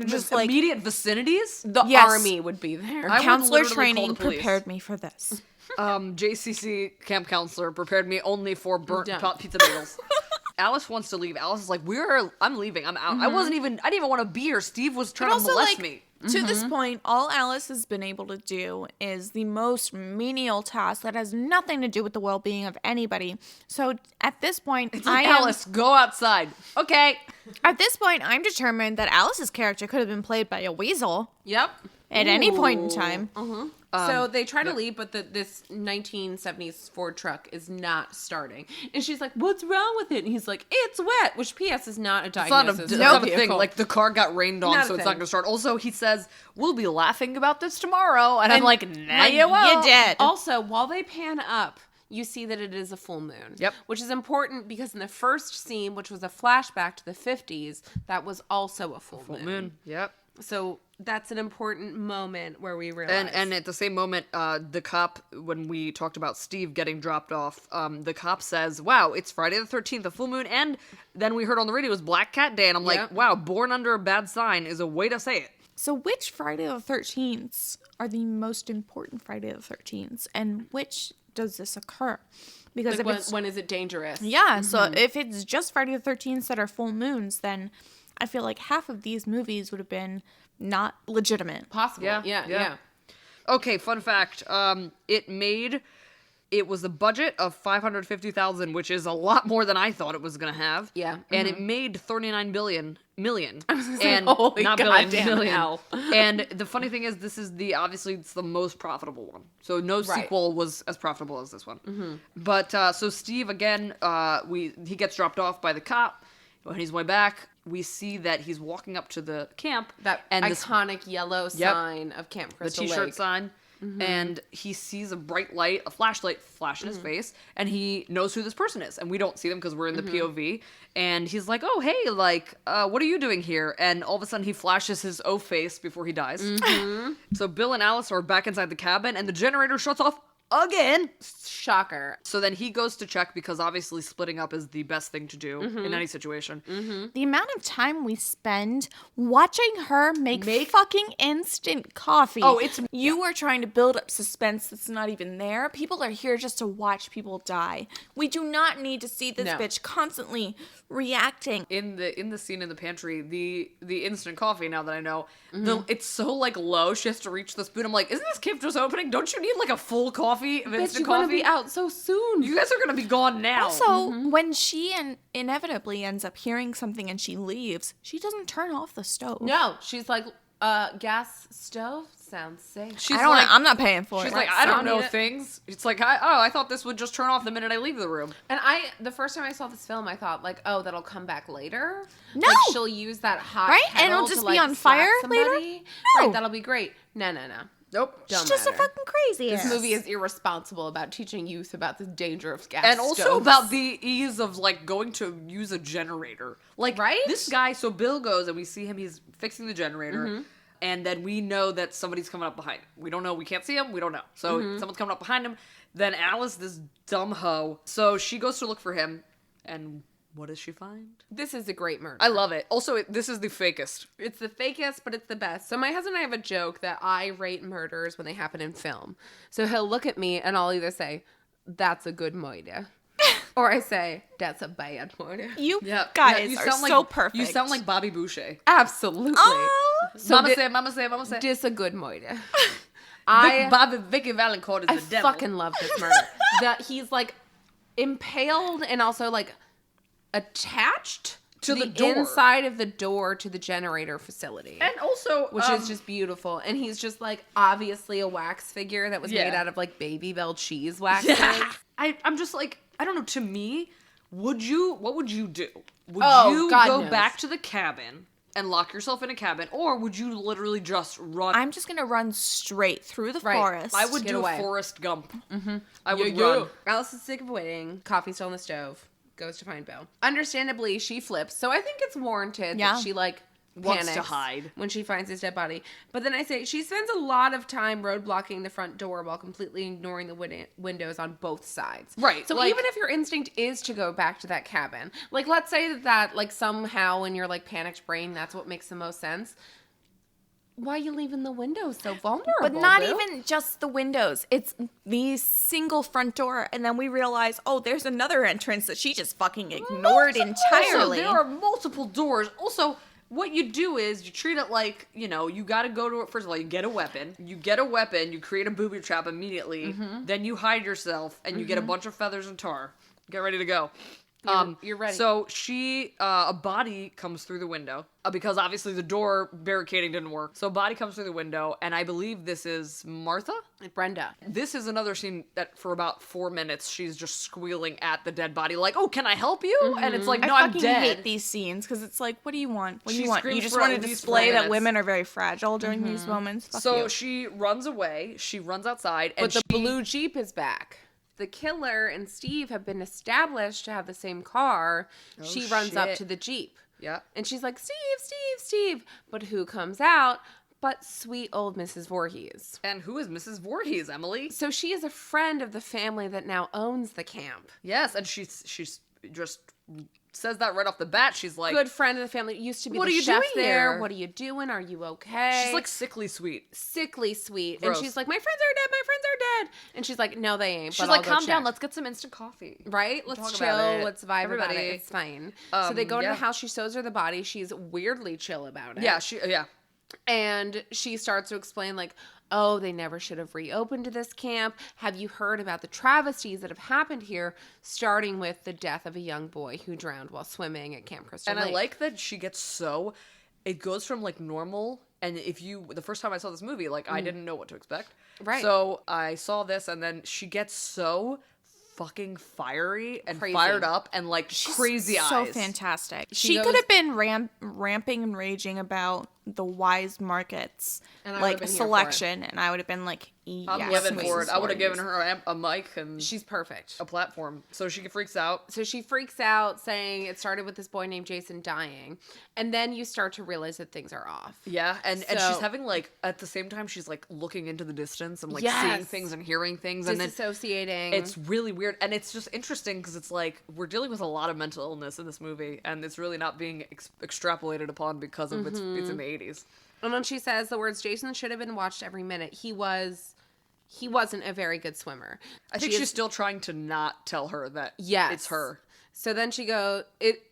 just like- immediate vicinities, The Yes. army would be there. I would Counselor literally call training the police. prepared me for this. JCC camp counselor prepared me only for burnt Done. pizza bagels. Alice wants to leave. Alice is like, I'm leaving. I'm out. I didn't even want to be here. Steve was trying to molest me. To this point, all Alice has been able to do is the most menial task that has nothing to do with the well-being of anybody. So at this point, Alice, go outside. Okay. At this point, I'm determined that Alice's character could have been played by a weasel Yep. at any point in time. So they try to leave, but this 1970s Ford truck is not starting. And she's like, "What's wrong with it?" And he's like, "It's wet," which P.S. is not a It's not a, diagnosis. it's for not a vehicle. thing. Like, the car got rained on, Not a so it's thing. not going to start. Also, he says, we'll be laughing about this tomorrow. And I'm like, nah, Like, you won't. you did. Also, while they pan up, you see that it is a full moon. Yep. Which is important because in the first scene, which was a flashback to the 50s, that was also a full moon. Yep. So that's an important moment where we realize. And at the same moment, the cop, when we talked about Steve getting dropped off, the cop says, wow, it's Friday the 13th, a full moon, and then we heard on the radio it was Black Cat Day, and I'm Yep. like, wow, born under a bad sign is a way to say it. So which Friday the 13th are the most important Friday the 13th, and which does this occur? Because Like if when is it dangerous? yeah, so if it's just Friday the 13th that are full moons, then I feel like half of these movies would have been not legitimate. Possible. Yeah. Okay, fun fact. It was a budget of $550,000, which is a lot more than I thought it was gonna have. Yeah. And it made 39 million. And holy not billion, goddamn million. hell. And the funny thing is, this is obviously it's the most profitable one. So no sequel was as profitable as this one. But so Steve again, he gets dropped off by the cop. When he's way back, we see that he's walking up to the camp. That and iconic yellow sign of Camp the Crystal t-shirt Lake. sign. And he sees a bright light, a flashlight flash in his face, and he knows who this person is. And we don't see them because we're in the POV. And he's like, oh, hey, like, what are you doing here? And all of a sudden he flashes his O face before he dies. So Bill and Alice are back inside the cabin, and the generator shuts off again. Shocker. So then he goes to check because obviously splitting up is the best thing to do in any situation. The amount of time we spend watching her make fucking instant coffee. Oh, it's- you are trying to build up suspense that's not even there. People are here just to watch people die. We do not need to see this No. bitch constantly reacting. In the scene in the pantry, the instant coffee, now that I know, it's so like low, she has to reach the spoon. I'm like, isn't this gift just opening? Don't you need like a full coffee of Bitch, instant you're gonna coffee? be out so soon. You guys are gonna be gone now. Also, when she inevitably ends up hearing something and she leaves, she doesn't turn off the stove. No, she's like, gas stove sounds safe. she's I'm not paying for she's it. like, I don't Sound know it. things. It's like, I thought this would just turn off the minute I leave the room. And the first time I saw this film, I thought like, oh, that'll come back later. No! Like she'll use that hot Right? And kettle it'll to, just like, be on slap fire later? somebody. No. Right, that'll be great. No. Nope. Don't She's just matter. a fucking crazy. This movie is irresponsible about teaching youth about the danger of gas And also stoves. about the ease of like going to use a generator. Like Right? this guy, so Bill goes and we see him, he's fixing the generator. And then we know that somebody's coming up behind him. We don't know, we can't see him, we don't know. So someone's coming up behind him. Then Alice, this dumb hoe. So she goes to look for him, and what does she find? This is a great murder. I love it. Also, this is the fakest. It's the fakest, but it's the best. So my husband and I have a joke that I rate murders when they happen in film. So he'll look at me and I'll either say, "That's a good murder," or I say, "That's a bad murder." You Yeah, guys you are sound so like, perfect. You sound like Bobby Boucher. Absolutely. Oh, So mama thi- say, mama say, mama say. This a good murder. Vicky Valancourt is the devil. Fucking love this murder. That he's like impaled and also like attached To the the door. inside of the door to the generator facility. And also, which is just beautiful. And he's just like obviously a wax figure that was Yeah. made out of like Baby Bell cheese waxes. I'm just like, I don't know, to me, what would you do? Would Oh, you God go knows. back to the cabin and lock yourself in a cabin, or would you literally just run? I'm just gonna run straight through the Right. forest. I would Get do away. Forrest Gump. I would run. Alice is sick of waiting. Coffee's still on the stove. Goes to find Bill. Understandably, she flips. So I think it's warranted Yeah. that she like Wants panics to hide. when she finds his dead body. But then I say she spends a lot of time roadblocking the front door while completely ignoring the windows on both sides. Right, So like- even if your instinct is to go back to that cabin, like let's say that like somehow in your like panicked brain that's what makes the most sense. Why are you leaving the windows so vulnerable? But not Bill? even just the windows. It's the single front door, and then we realize, oh, there's another entrance that she just fucking ignored entirely. Also, there are multiple doors. Also, what you do is you treat it like, you know, you got to go to it. First of all, you get a weapon. You create a booby trap immediately. Then you hide yourself, and you get a bunch of feathers and tar. Get ready to go. You're ready. So a body comes through the window because obviously the door barricading didn't work. So a body comes through the window, and I believe this is Martha. Brenda. This is another scene that for about 4 minutes she's just squealing at the dead body, like, "Oh, can I help you?" And it's like, "No, I I'm fucking dead." hate these scenes because it's like, what do you want? What do She you want? screams You just for want at to least display 4 that minutes. women are very fragile during these moments. Fuck So you. she runs away. She runs outside, and But the she, blue Jeep is back. The killer and Steve have been established to have the same car. She runs up shit. to the Jeep. Yeah. And she's like, Steve. But who comes out but sweet old Mrs. Voorhees? And who is Mrs. Voorhees, Emily? So she is a friend of the family that now owns the camp. Yes, and she's just says that right off the bat. She's like, good friend of the family. Used to be What the are you chef doing there. here? What are you doing? Are you okay? she's like sickly sweet. sickly sweet. Gross. And she's like, my friends are dead. My friends are dead. And she's like, no, they ain't. She's but like, I'll go calm down. check." Let's get some instant coffee. Right? Let's talk chill. about it. Let's vibe about Everybody. it. It's fine. So they go to yeah. the house. She shows her the body. She's weirdly chill about it. Yeah. And she starts to explain, like, oh, they never should have reopened this camp. Have you heard about the travesties that have happened here, starting with the death of a young boy who drowned while swimming at Camp Crystal And Lake? I like that she gets so, it goes from like normal, and the first time I saw this movie, like I didn't know what to expect. Right. So I saw this, and then she gets so fucking fiery and Crazy. fired up and like crazy so eyes. fantastic. She She goes- could have been ramping and raging about the wise markets, And I would've like been here for selection, and I would have been like, I'm yes, living for it. Mrs. I would have given Voorhees. her a mic and She's perfect. a platform. So she freaks out. So she freaks out, saying it started with this boy named Jason dying. And then you start to realize that things are off. Yeah, and she's So- having like, at the same time, she's like looking into the distance and like seeing Yes. things and hearing things. And then Disassociating. it's really weird, and it's just interesting because it's like we're dealing with a lot of mental illness in this movie, and it's really not being extrapolated upon because of it's in the 80s. And when she says the words, Jason should have been watched every minute, he wasn't a very good swimmer. I think she's still trying to not tell her that it's her. So then she goes,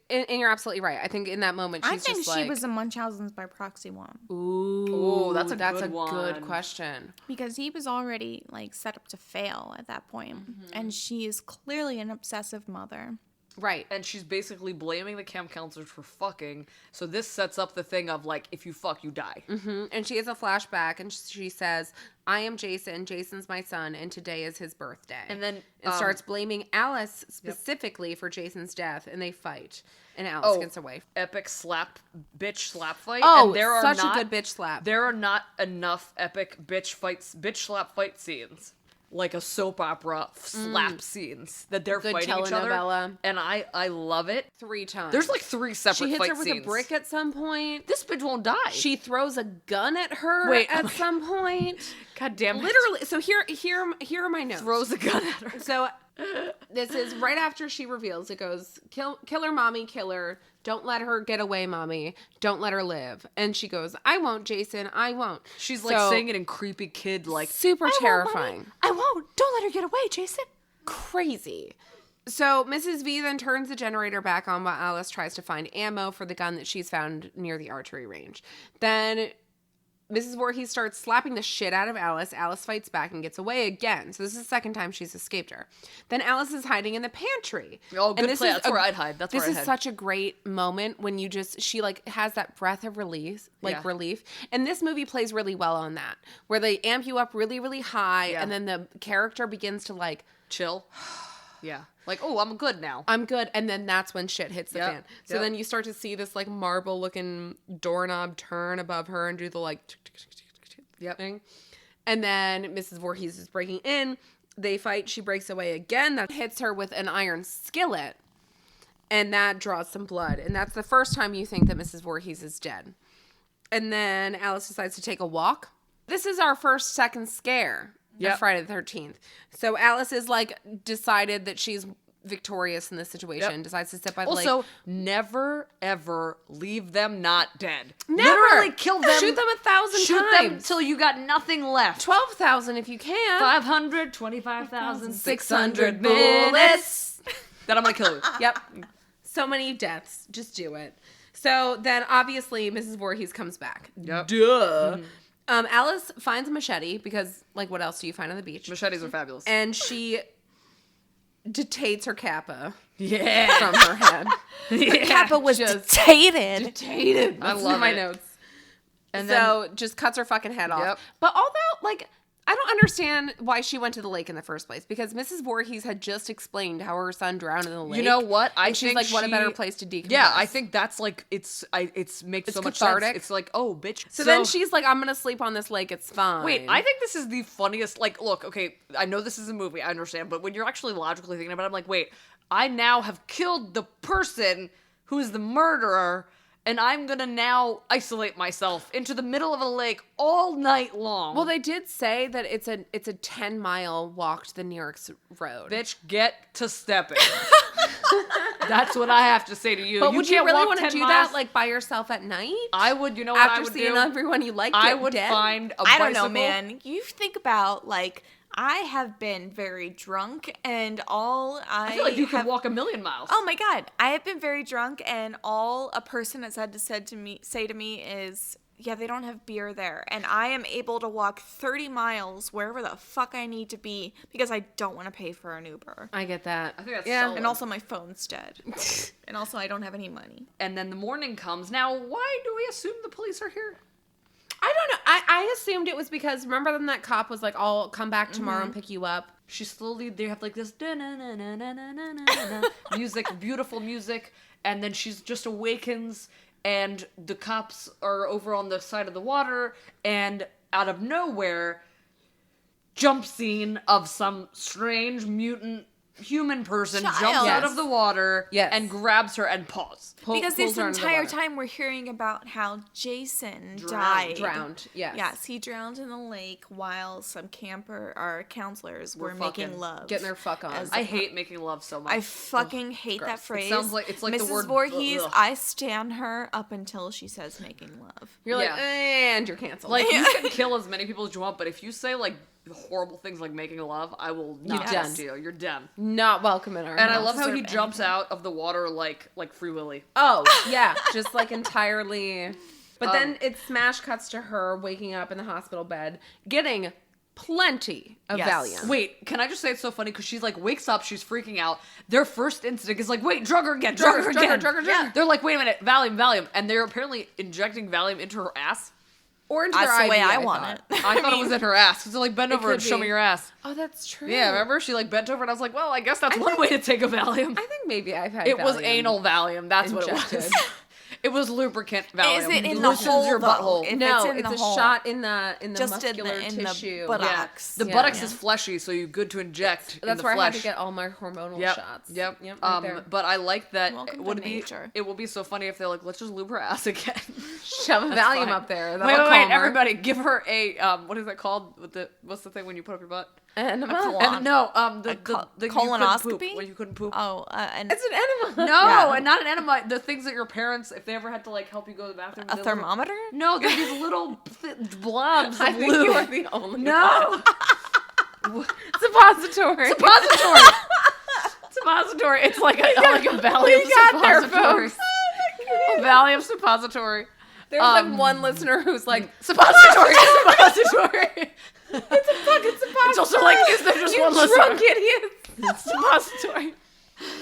and you're absolutely right. I think in that moment, she's I think just she like, was a Munchausen's by proxy one ooh, that's a good good one. question. because he was already like set up to fail at that point, and she is clearly an obsessive mother. Right. And she's basically blaming the camp counselors for fucking. So this sets up the thing of like, if you fuck, you die. And she has a flashback, and she says, I am Jason. Jason's my son, and today is his birthday. And then, and starts blaming Alice specifically for Jason's death, and they fight. And Alice gets away. Epic bitch slap fight. Oh, and there are such not, a good bitch slap. There are not enough epic bitch slap fight scenes. Like a soap opera slap scenes that they're Good fighting each other. telenovela. And I love it. 3 times. There's like 3 separate she hits fight her with scenes. a brick at some point. This bitch won't die. She throws a gun at her Wait, at some point. God damn it. Literally. So here are my notes. Throws a gun at her. So this is right after she reveals. It goes, kill her, mommy, kill her. Don't let her get away, mommy. Don't let her live. And she goes, I won't, Jason. I won't. She's like saying it in creepy kid like super "I won't, terrifying. Mommy. I won't. Don't let her get away, Jason. Crazy. So Mrs. V then turns the generator back on while Alice tries to find ammo for the gun that she's found near the archery range. Then Mrs. Voorhees starts slapping the shit out of Alice. Alice fights back and gets away again. So this is the second time she's escaped her. Then Alice is hiding in the pantry. Oh, good And play. That's where I'd hide. That's where This I'd is hide. such a great moment when she like has that breath of relief, Yeah. relief. And this movie plays really well on that, where they amp you up really, really high, Yeah. and then the character begins to like, Chill. Yeah. Like, oh, I'm good now. I'm good. And then that's when shit hits the Yep, fan. So yep. then you start to see this like marble looking doorknob turn above her and do the like thing. And then Mrs. Voorhees is breaking in. They fight. She breaks away again. That hits her with an iron skillet. And that draws some blood. And that's the first time you think that Mrs. Voorhees is dead. And then Alice decides to take a walk. This is our second scare Yep. of Friday the 13th. So Alice is like decided that she's victorious in this situation. Yep. Decides to sit by the lake. Also, never ever leave them not dead. Never. Literally kill them. Shoot them 1,000 Shoot times. them till you got nothing left. 12,000 if you can. 525,600 bullets. Then I'm gonna kill you. Yep. So many deaths. Just do it. So then obviously Mrs. Voorhees comes back. Yep. Duh. Alice finds a machete because like what else do you find on the beach? Machetes are fabulous. And she detates her kappa Yeah. from her head. Kappa was Just detated. Detated. I That's love in my it. notes. And So just cuts her fucking head off. Yep. But although, like, I don't understand why she went to the lake in the first place because Mrs. Voorhees had just explained how her son drowned in the lake. You know what? And she's think like, what a she- better place to decompress. Yeah, I think that's like it's makes so much cathartic. sense. It's like, oh, bitch. So then she's like, I'm gonna sleep on this lake. It's fine. Wait, I think this is the funniest. Like, look, okay, I know this is a movie, I understand, but when you're actually logically thinking about it, I'm like, wait, I now have killed the person who is the murderer, and I'm gonna now isolate myself into the middle of a lake all night long. Well, they did say that it's a 10-mile walk to the New York road. Bitch, get to stepping. That's what I have to say to you. But would you can't really walk want to 10 do miles. that like by yourself at night? I would, you know what I After would seeing do? everyone you like I get would dead? find a I bicycle. don't know, man. You think about, like, I have been very drunk, and I feel like you could walk a million miles. Oh my god, I have been very drunk, and all a person has had to say to me is, yeah, they don't have beer there, and I am able to walk 30 miles wherever the fuck I need to be because I don't want to pay for an Uber. I get that. I think that's yeah. solid. And also my phone's dead. And also I don't have any money. And then the morning comes. Now, why do we assume the police are here? I don't know. I assumed it was because remember when that cop was like, "I'll come back tomorrow and pick you up." She slowly, they have like this music, beautiful music, and then she's just awakens, and the cops are over on the side of the water, and out of nowhere, jump scene of some strange mutant human person Child. jumps out Yes. of the water Yes. and grabs her and pause. Because pulls this her into the entire water. time we're hearing about how Jason Drowned. Drowned. Yes. Yes, he drowned in the lake while some counselors were making fucking love. Getting their fuck on. As I hate making love so much. I fucking hate that gross. It phrase. sounds like- it's like the Mrs. word Voorhees, ugh. I stan her up until she says making love. You're like, Yeah. and you're canceled. Like, you can kill as many people as you want, but if you say, like, horrible things like making love, I will not done. listen to you. You're done. not welcome in our And I house. love how he deserve jumps out of the water like Free Willy. Oh, yeah. Just like entirely. But then it smash cuts to her waking up in the hospital bed, getting plenty of Yes. Valium. Wait, can I just say it's so funny? Because she's like, wakes up, she's freaking out. Their first instinct is like, wait, drug her again, drug her again. Yeah. They're like, wait a minute, Valium. And they're apparently injecting Valium into her ass. Or into That's their the way IV, I want thought. it. I thought it was in her ass. Because they're like, bend over could and show be. me your ass. Oh, that's true. Yeah, remember? She like bent over and I was like, well, I guess that's one way to take a Valium. I think maybe I've had It was Valium. anal Valium. That's what it was. Injected. It was lubricant Valium. Is it in the Loosens hole, your though? butthole. If No, it's in it's the a hole. shot in the Just in muscular the tissue. buttocks. The Yeah. buttocks Yeah. is fleshy, so you're good to inject. That's in the where flesh. I had to get all my hormonal Yep. shots. Yep. Right there. But I like that. Welcome It would to be. nature. It will be so funny if they're like, let's just lube her ass again. Shove a That's Valium fine. up there. Wait, everybody, give her a what is that called? What's the thing when you put up your butt? Enema. And no, the you couldn't colonoscopy? poop, when you couldn't poop. Oh, and It's an enema. No, Yeah. and not an enema. The things that your parents, if they ever had to like help you go to the bathroom, a they were- thermometer? No, they're these little blobs. I of think lube. you are the only No, suppository. suppository. Suppository. It's like a Valium got there, suppository. folks. A Valium suppository. There's like one listener who's like, Suppository. Suppository. it's a fucking suppository. It's also like, is there just you one drunk listener? idiots. Suppository.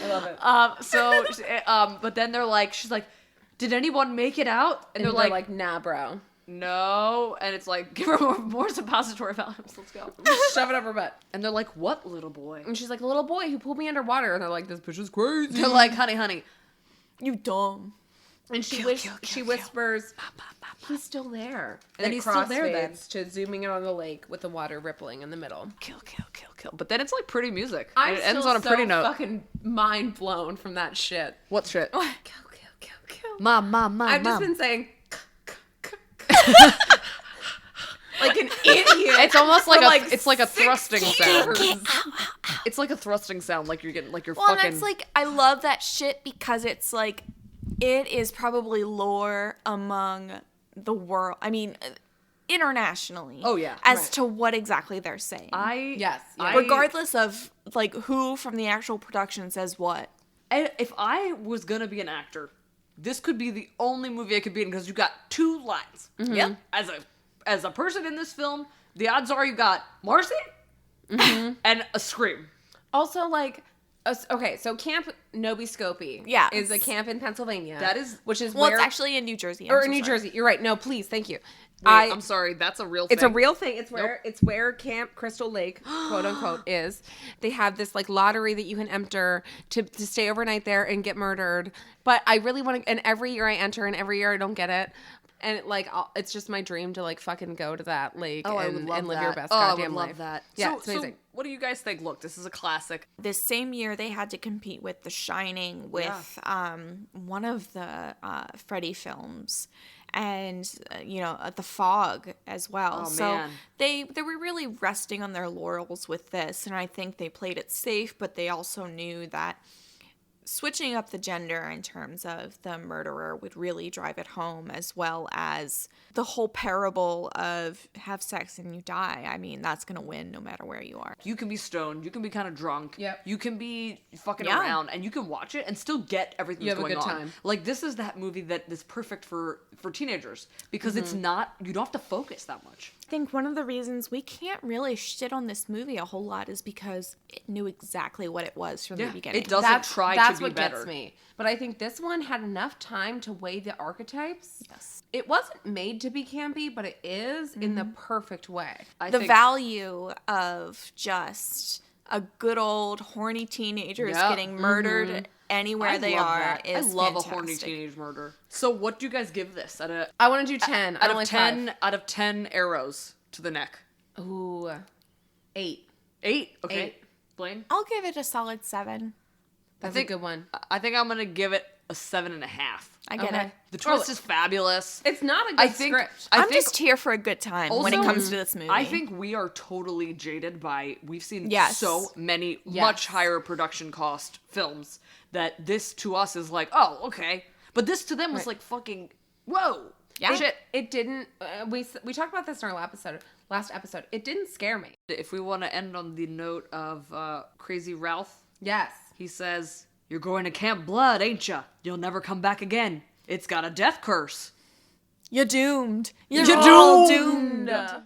I love it. So, but then they're like, she's like, did anyone make it out? And they're like, nah, bro. no. And it's like, give her more suppository Valiums. Let's go. Shove it up her butt. And they're like, what little boy? And she's like, a little boy who pulled me underwater. And they're like, this bitch is crazy. They're like, honey. You dumb. And she whispers, he's still there. And it he's still there then. crossfades to zooming in on the lake with the water rippling in the middle. Kill. But then it's like pretty music. I'm It ends still on a pretty note. fucking mind blown from that shit. What shit? Kill. Mom. I've just been saying, like an idiot. It's almost like for, it's like a thrusting 60 sound. years. It's like a thrusting sound, like you're getting like you're Well, fucking. and that's like, I love that shit because it's like, it is probably lore among the world. I mean, internationally. Oh, yeah. As Right. to what exactly they're saying. Yes. Regardless of like who from the actual production says what. If I was gonna be an actor, this could be the only movie I could be in because you got 2 lines. Mm-hmm. Yep. As a person in this film, the odds are you got Marcy and a scream. Also, like, okay, so Camp Nobiscopi Yes. is a camp in Pennsylvania. That is- which is Well, where it's actually in New Jersey. or I'm in so New sorry. Jersey. You're right. No, please, thank you. Wait, I'm sorry, that's a real thing. It's a real thing. It's where Camp Crystal Lake, quote unquote, is. They have this like lottery that you can enter to stay overnight there and get murdered. But I really want to, and every year I enter, and every year I don't get it. And like, it's just my dream to like fucking go to that lake I and, would love and live that. your best I goddamn would life. love that. Yeah, So, it's amazing. So what do you guys think? Look, this is a classic. This same year, they had to compete with The Shining with one of the Freddy films, and The Fog as well. Oh, so man. they were really resting on their laurels with this, and I think they played it safe, but they also knew that switching up the gender in terms of the murderer would really drive it home, as well as the whole parable of have sex and you die. I mean, that's going to win no matter where you are. You can be stoned, you can be kind of drunk, Yep. you can be fucking Yeah. around, and you can watch it and still get everything You that's have a going good on. time. Like, this is that movie that is perfect for teenagers, because it's not, you don't have to focus that much. I think one of the reasons we can't really shit on this movie a whole lot is because it knew exactly what it was from the beginning. It doesn't try That's to be what better. gets me. But I think this one had enough time to weigh the archetypes. Yes. It wasn't made to be campy, but it is in the perfect way. I The think- value of just a good old horny teenagers Yeah. getting murdered anywhere I they love are that. I is love fantastic. a horny teenage murder. So what do you guys give this? Out I want to do 10. I don't of like 10, out of 10 arrows to the neck. 5. Ooh, 8. 8. Okay. 8. Blaine? I'll give it a solid 7. That's think- a good one. I think I'm gonna give it a 7.5. I get Okay. it. The twist is fabulous. It's not a good I think script. I I'm think just here for a good time when it also- comes to this movie. I think we are totally jaded by we've seen Yes. so many Yes. much higher production cost films that this to us is like, oh, okay. But this to them was like fucking whoa. Yeah. Shit. It didn't. We talked about this in our last episode. It didn't scare me. If we want to end on the note of Crazy Ralph, Yes. he says, "You're going to Camp Blood, ain't ya? You'll never come back again. It's got a death curse." You're doomed. You're all doomed. doomed.